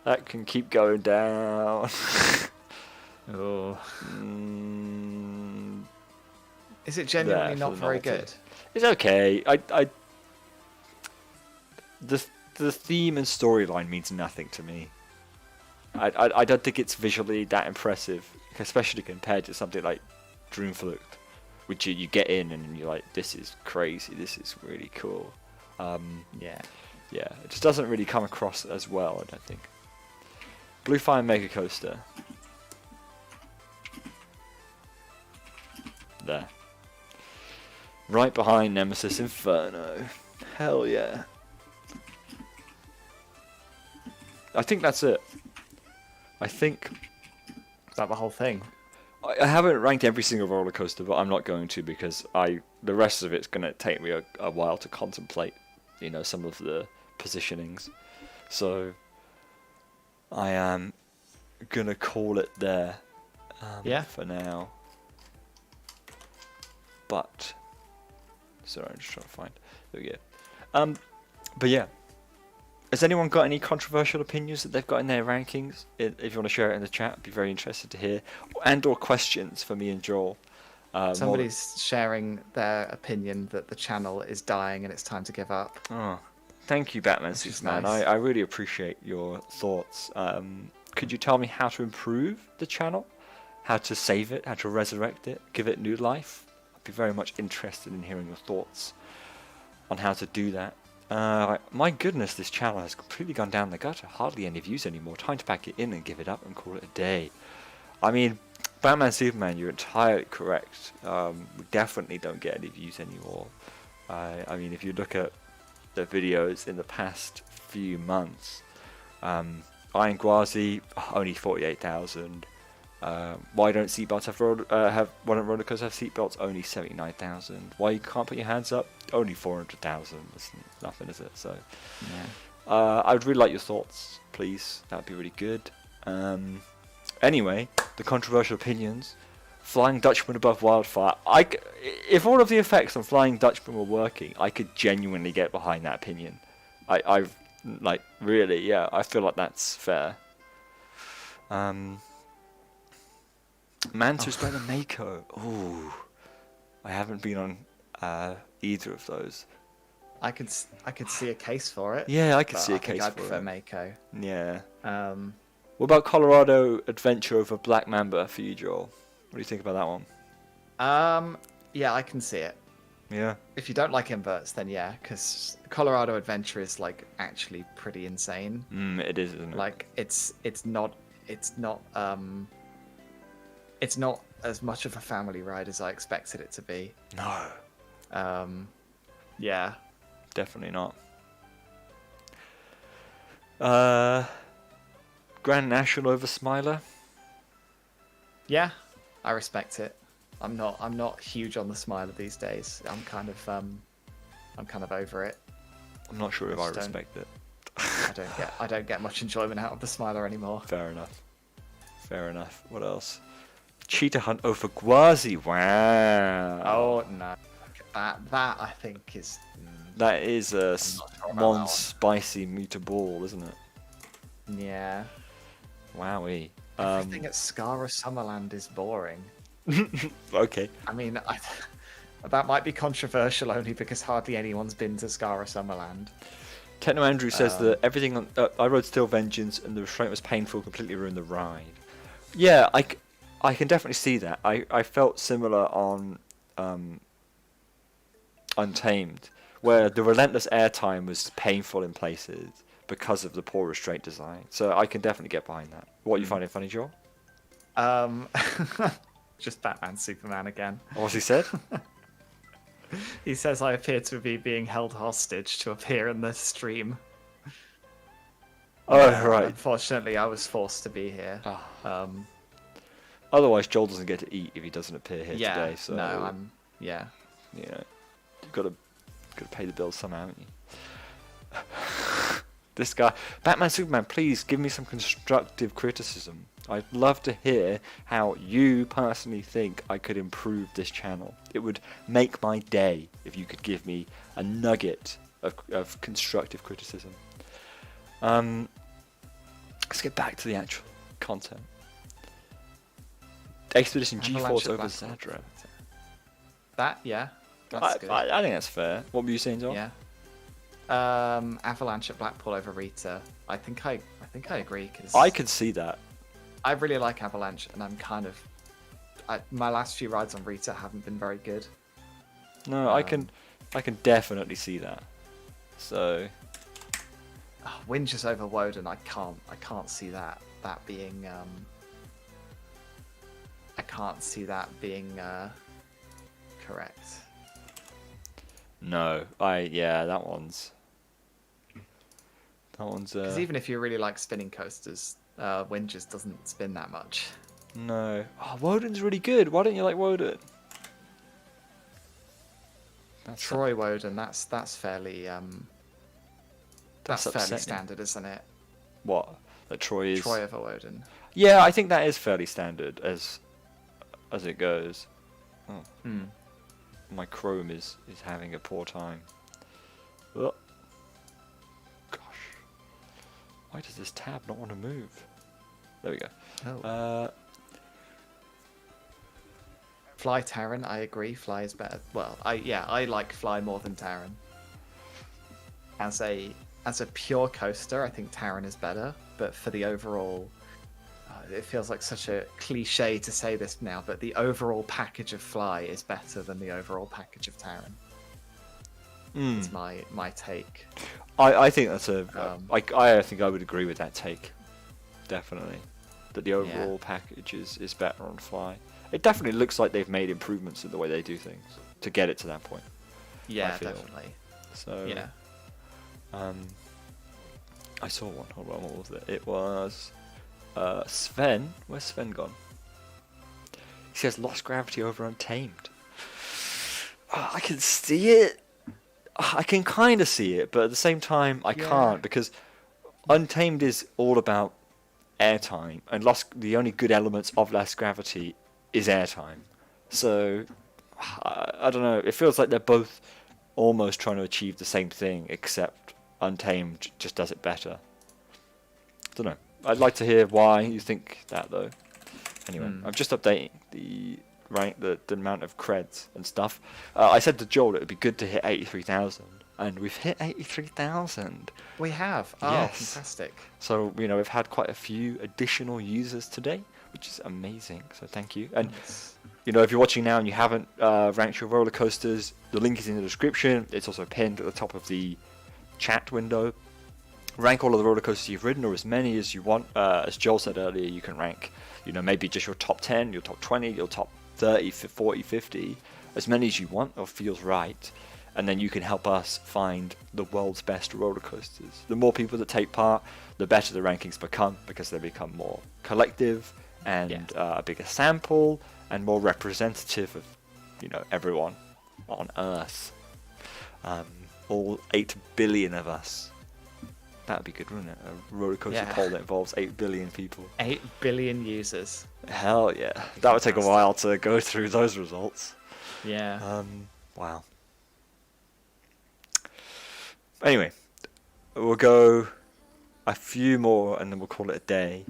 that can keep going down. Oh. Mm, Is it genuinely there for not the very novelty. good? It's okay. The theme and storyline means nothing to me. I don't think it's visually that impressive, especially compared to something like Droomflucht, which you get in and you're like, this is crazy, this is really cool. Yeah. Yeah, it just doesn't really come across as well, I don't think. Blue Fire Mega Coaster. There. Right behind Nemesis Inferno. Hell yeah. I think that's it. I think Is that the whole thing? I haven't ranked every single roller coaster, but I'm not going to because the rest of it's going to take me a while to contemplate, some of the positionings. So I am going to call it there for now. But sorry, I'm just trying to find. There we go. But yeah. Has anyone got any controversial opinions that they've got in their rankings? If you want to share it in the chat, I'd be very interested to hear. And/or questions for me and Joel. Somebody's sharing their opinion that the channel is dying and it's time to give up. Oh, thank you, Batman Which is Superman. nice. I really appreciate your thoughts. Could you tell me how to improve the channel? How to save it? How to resurrect it? Give it new life? I'd be very much interested in hearing your thoughts on how to do that. My goodness, this channel has completely gone down the gutter. Hardly any views anymore. Time to pack it in and give it up and call it a day. I mean, Batman Superman, you're entirely correct. We definitely don't get any views anymore. I mean, if you look at the videos in the past few months, Iron Gwazi, only 48,000. Why don't seatbelts why don't roller coasters have seatbelts? Only 79,000. Why you can't put your hands up? Only 400,000. That's nothing, is it? So, Yeah. I would really like your thoughts, please. That would be really good. Anyway, the controversial opinions. Flying Dutchman above Wildfire. If all of the effects on Flying Dutchman were working, I could genuinely get behind that opinion. Really, yeah. I feel like that's fair. Manta's better than Mako. Ooh, I haven't been on either of those. I could see a case for it. Yeah, I could but see a I think case I'd for prefer it. Mako. Yeah. What What about Colorado Adventure over Black Mamba for you, Joel? What do you think about that one? Yeah, I can see it. Yeah. If you don't like inverts, then yeah, because Colorado Adventure is like actually pretty insane. It is, isn't it? Like it's not as much of a family ride as I expected it to be. No, Yeah. definitely not. Grand National over Smiler. Yeah, I respect it. I'm not huge on the Smiler these days. I'm kind of over it. I'm not sure if I Just don't- respect it. I don't get much enjoyment out of the Smiler anymore. Fair enough. Fair enough. What else? Cheetah Hunt over Gwazi. Wow. Oh no, that I think is. That is a not sure about that one. spicy meatball, isn't it? Yeah. Wowee. Everything at Skara Summerland is boring. Okay. I mean, that might be controversial only because hardly anyone's been to Skara Summerland. Techno Andrew says that everything on I rode Steel Vengeance and the restraint was painful, completely ruined the ride. Yeah, I can definitely see that. I felt similar on Untamed, where the relentless airtime was painful in places because of the poor restraint design. So I can definitely get behind that. What are you finding funny, Joel? Just Batman Superman again. What's he said? He says I appear to be being held hostage to appear in the stream. Oh, right. Unfortunately, I was forced to be here. Otherwise, Joel doesn't get to eat if he doesn't appear here Yeah, today. So no, Yeah. You know, you've got to pay the bills somehow, haven't you? This guy, Batman Superman, please give me some constructive criticism. I'd love to hear how you personally think I could improve this channel. It would make my day if you could give me a nugget of constructive criticism. Let's get back to the actual content. Expedition Avalanche GeForce at over Black Hole. Zadra. That, yeah. That's good. I think that's fair. What were you saying, John? Yeah. Avalanche at Blackpool over Rita. I think I agree, because I could see that. I really like Avalanche, and I'm kind of my last few rides on Rita haven't been very good. No, I can definitely see that. So Winches over Woden, I can't see that being I can't see that being correct. no, that one's Because even if you really like spinning coasters, Winches doesn't spin that much. no. Oh, Woden's really good. Why don't you like Woden? That's Troy Woden, that's fairly that's fairly upsetting. standard, isn't it? What? That Troy is. Troy over Woden. Yeah, I think that is fairly standard as it goes. Oh, Hmm. my Chrome is having a poor time. Oh. Gosh, why does this tab not want to move? There we go. Oh. Fly Terran, I agree. Fly is better. Well, I like Fly more than Terran. As a pure coaster, I think Terran is better. But for the overall, it feels like such a cliche to say this now, but the overall package of Fly is better than the overall package of Terran. It's my take. I think that's I think I would agree with that take. Definitely, that the overall package is better on Fly. It definitely looks like they've made improvements in the way they do things to get it to that point. Yeah, I feel. definitely. So Yeah. I saw one. Hold on, what was it? It was Sven. Where's Sven gone? He says Lost Gravity over Untamed. I can see it. I can kind of see it, but at the same time, I can't, because Untamed is all about airtime, and the only good elements of Lost Gravity is airtime. So I don't know. It feels like they're both almost trying to achieve the same thing, except Untamed just does it better. Don't know. I'd like to hear why you think that, though. Anyway, I'm just updating the amount of creds and stuff. I said to Joel it would be good to hit 83,000, and we've hit 83,000. We have. Oh, Yes. fantastic. So we've had quite a few additional users today, which is amazing. So thank you. And if you're watching now and you haven't ranked your roller coasters, the link is in the description. It's also pinned at the top of the chat window. Rank all of the roller coasters you've ridden, or as many as you want. As Joel said earlier, you can rank, maybe just your top 10, your top 20, your top 30, 40, 50, as many as you want or feels right. And then you can help us find the world's best roller coasters. The more people that take part, the better the rankings become, because they become more collective and a bigger sample and more representative of, everyone on Earth. All 8 billion of us. That would be good, wouldn't it? A roller coaster poll that involves 8 billion people. 8 billion users. Hell yeah. That would take a while to go through those results. Yeah. Wow. Anyway, we'll go a few more and then we'll call it a day.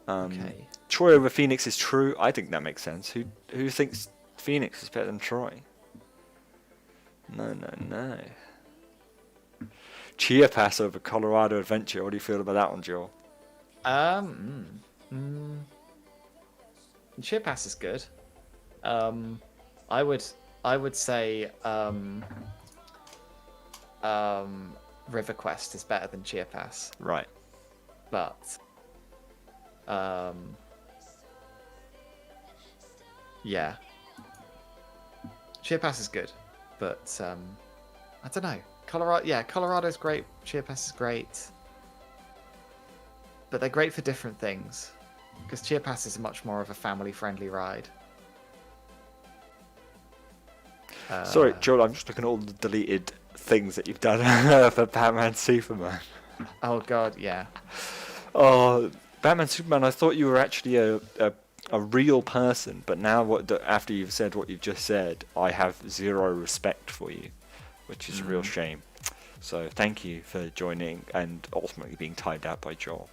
Okay. Troy over Phoenix is true. I think that makes sense. Who thinks Phoenix is better than Troy? No. Chia Pass over Colorado Adventure. What do you feel about that one, Joel? Chia Pass is good. I would say River Quest is better than Chia Pass. Right. But yeah. Chia Pass is good, but I don't know. Colorado's great. Chia Pass is great, but they're great for different things. Because Chia Pass is much more of a family-friendly ride. Sorry, Joel, I'm just looking at all the deleted things that you've done for Batman Superman. Oh God, yeah. Oh, Batman Superman, I thought you were actually a real person, but now after you've said what you've just said, I have zero respect for you, which is a real shame. So thank you for joining and ultimately being timed out by Joel.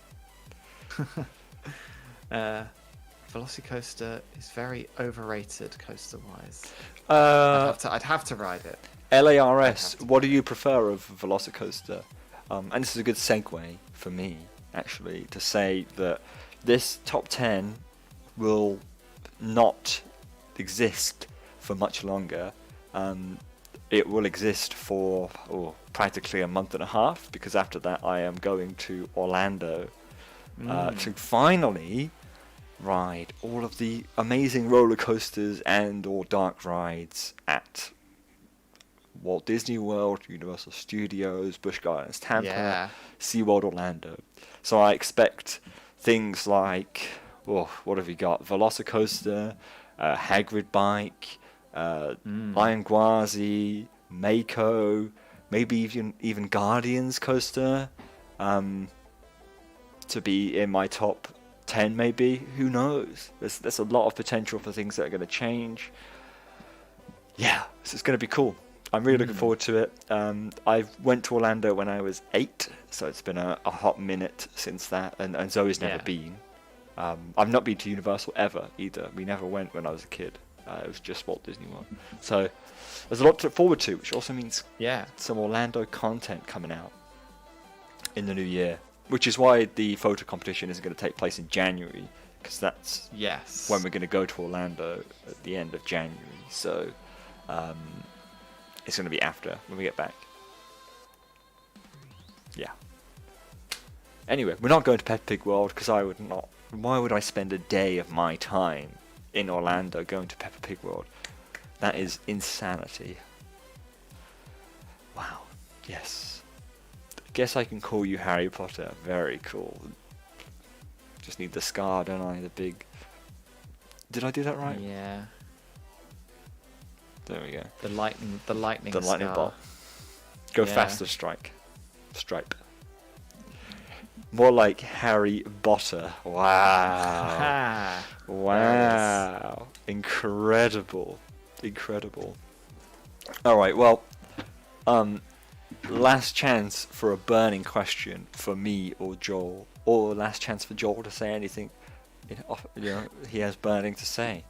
Velocicoaster is very overrated coaster-wise. Uh, I'd have to ride it. LARS, what do you prefer of Velocicoaster? And this is a good segue for me, actually, to say that this top 10 will not exist for much longer. It will exist for practically a month and a half, because after that I am going to Orlando to finally ride all of the amazing roller coasters and or dark rides at Walt Disney World, Universal Studios, Busch Gardens Tampa, SeaWorld Orlando. So I expect things like, what have we got? Velocicoaster, Hagrid Bike, Iron Gwazi, Mako, maybe even Guardians Coaster, to be in my top 10 maybe. Who knows? There's a lot of potential for things that are going to change. Yeah, this is going to be cool. I'm really looking forward to it. I went to Orlando when I was 8, so it's been a hot minute since that, and Zoe's never been. I've not been to Universal ever either. We never went when I was a kid. It was just Walt Disney World. So there's a lot to look forward to, which also means some Orlando content coming out in the new year, which is why the photo competition isn't going to take place in January, because that's when we're going to go to Orlando at the end of January. So it's going to be after, when we get back. Yeah. Anyway, we're not going to Peppa Pig World, because I would not. Why would I spend a day of my time in Orlando going to Peppa Pig World? That is insanity. Wow. Yes. Guess I can call you Harry Potter. Very cool. Just need the scar, don't I? The big... Did I do that right? Yeah. There we go. The lightning scar. Bolt. Go faster, Stripe. More like Harry Potter. Wow. Wow. Incredible. Alright, well, last chance for a burning question for me or Joel, or last chance for Joel to say anything he has burning to say.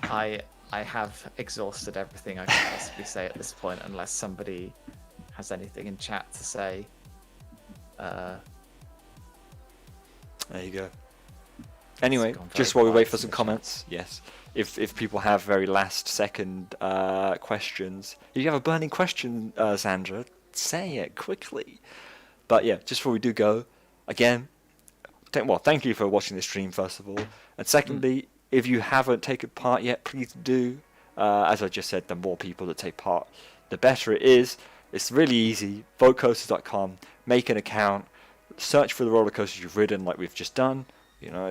I have exhausted everything I can possibly say at this point, unless somebody has anything in chat to say. There you go. Anyway, just while we wait for some comments, yes. If people have very last second questions, if you have a burning question, Sandra, say it quickly. But yeah, just before we do go, again, thank you for watching this stream first of all, and secondly, if you haven't taken part yet, please do. As I just said, the more people that take part, the better it is. It's really easy. Votecoasters.com, make an account, search for the roller coasters you've ridden, like we've just done.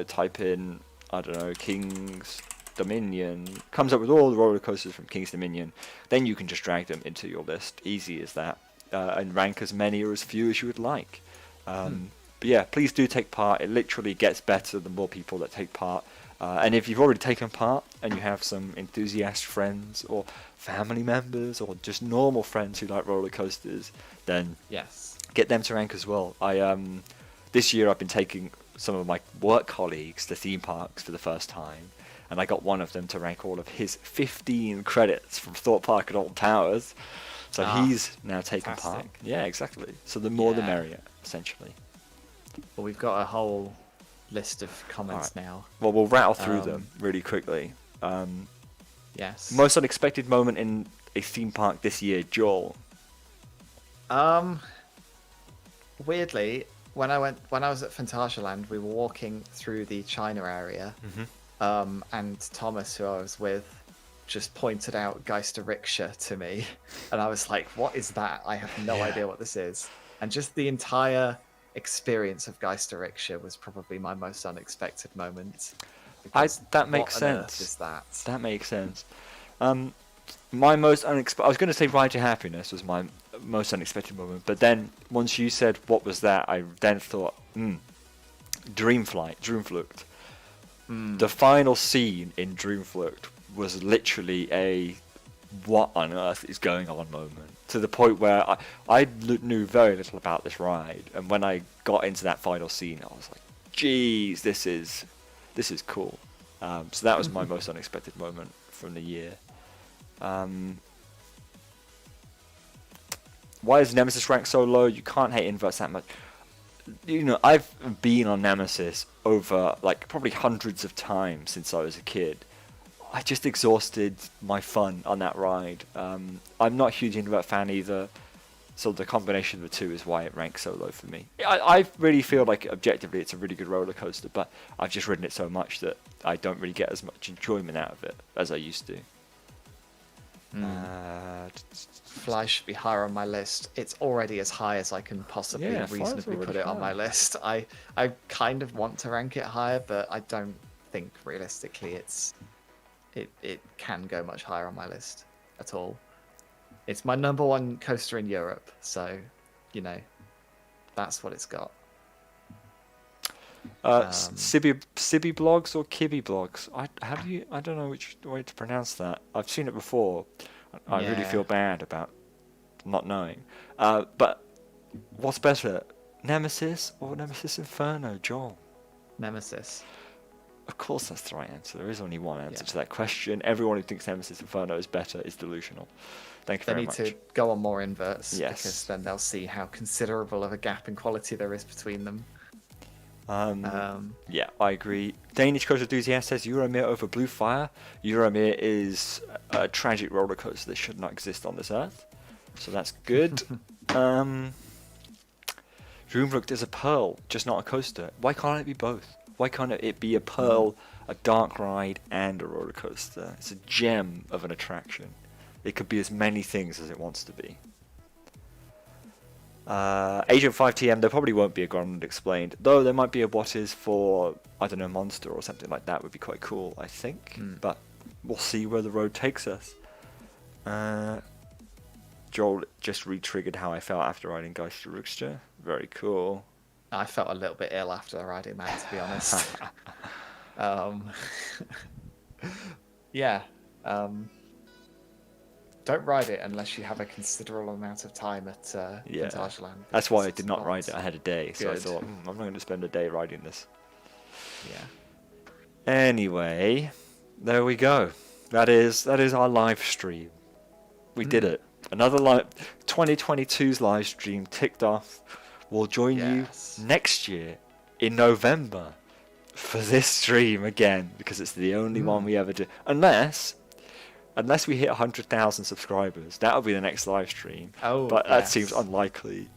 Type in, I don't know, King's Dominion. Comes up with all the roller coasters from King's Dominion. Then you can just drag them into your list. Easy as that. And rank as many or as few as you would like. But yeah, please do take part. It literally gets better the more people that take part. And if you've already taken part and you have some enthusiast friends or family members or just normal friends who like roller coasters, then get them to rank as well. This year I've been taking some of my work colleagues to theme parks for the first time, and I got one of them to rank all of his 15 credits from Thorpe Park at Alton Towers. So he's now taken part. Yeah, exactly. So the more the merrier, essentially. Well, we've got a whole list of comments now. Well, we'll rattle through them really quickly. Yes. Most unexpected moment in a theme park this year, Joel. Weirdly, when I was at Phantasialand, we were walking through the China area, and Thomas, who I was with, just pointed out Geister Rickshaw to me, and I was like, "What is that? I have no idea what this is." And just the entire experience of Geister Rickshaw was probably my most unexpected moment. That makes sense. Is that? That makes sense. My most unexpected. I was going to say Ride to Happiness was my most unexpected moment, but then once you said what was that, I then thought, Dreamflucht. The final scene in Dreamflucht was literally a what on earth is going on moment, to the point where I knew very little about this ride, and when I got into that final scene, I was like, geez, this is cool. So that was my most unexpected moment from the year. Why is Nemesis ranked so low? You can't hate inverts that much. You know, I've been on Nemesis over like probably hundreds of times since I was a kid. I just exhausted my fun on that ride. I'm not a huge invert fan either, so the combination of the two is why it ranks so low for me. I really feel like objectively it's a really good roller coaster, but I've just ridden it so much that I don't really get as much enjoyment out of it as I used to. Fly should be higher on my list. It's already as high as I can possibly reasonably put it on my list. I kind of want to rank it higher, but I don't think realistically it can go much higher on my list at all. It's my number one coaster in Europe, so you know that's what it's got. Sibi blogs or Kibby blogs? I don't know which way to pronounce that. I've seen it before. I really feel bad about not knowing. But what's better, Nemesis or Nemesis Inferno, Joel? Nemesis. Of course, that's the right answer. There is only one answer to that question. Everyone who thinks Nemesis Inferno is better is delusional. Thank you very much. They need to go on more inverts, yes, because then they'll see how considerable of a gap in quality there is between them. Yeah, I agree. Danish Coaster Enthusiast says Euromir over Blue Fire. Euromir is a tragic roller coaster that should not exist on this earth, so that's good. Dreamflucht is a pearl, just not a coaster. Why can't it be both? Why can't it be a pearl, a dark ride, and a roller coaster? It's a gem of an attraction. It could be as many things as it wants to be. Agent 5TM, there probably won't be a Grand Explained, though there might be a what is for, I don't know, Monster or something like that would be quite cool, I think. But we'll see where the road takes us. Joel just re-triggered how I felt after riding Geisterruckster. Very cool. I felt a little bit ill after riding that, to be honest. Yeah. Don't ride it unless you have a considerable amount of time at Phantasialand. That's why I did not ride it. I had a day, so I thought, I'm not going to spend a day riding this. Yeah. Anyway, there we go. That is our live stream. We did it. Another 2022's live stream ticked off. We'll join you next year in November for this stream again, because it's the only one we ever do. Unless we hit 100,000 subscribers, that'll be the next live stream. But that seems unlikely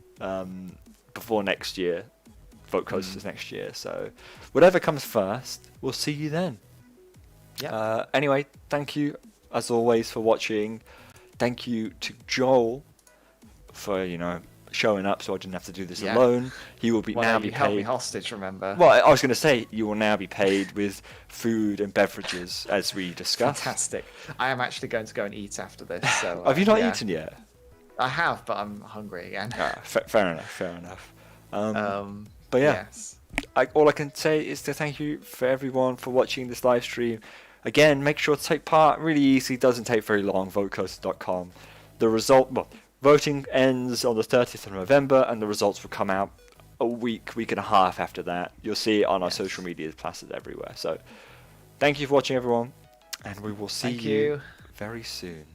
before next year. Vote Coasters next year. So whatever comes first, we'll see you then. Anyway, thank you as always for watching. Thank you to Joel for showing up, so I didn't have to do this alone. He will now be paid. Held me hostage, remember? Well, I was going to say you will now be paid with food and beverages, as we discussed. Fantastic. I am actually going to go and eat after this. So have you not eaten yet? I have, but I'm hungry again. Fair enough. But yeah, all I can say is to thank you for everyone for watching this live stream. Again, make sure to take part. Really easy, doesn't take very long. Votecoaster.com. Voting ends on the 30th of November, and the results will come out a week and a half after that. You'll see it on our social media plastered everywhere. So, thank you for watching, everyone, and we will see you very soon.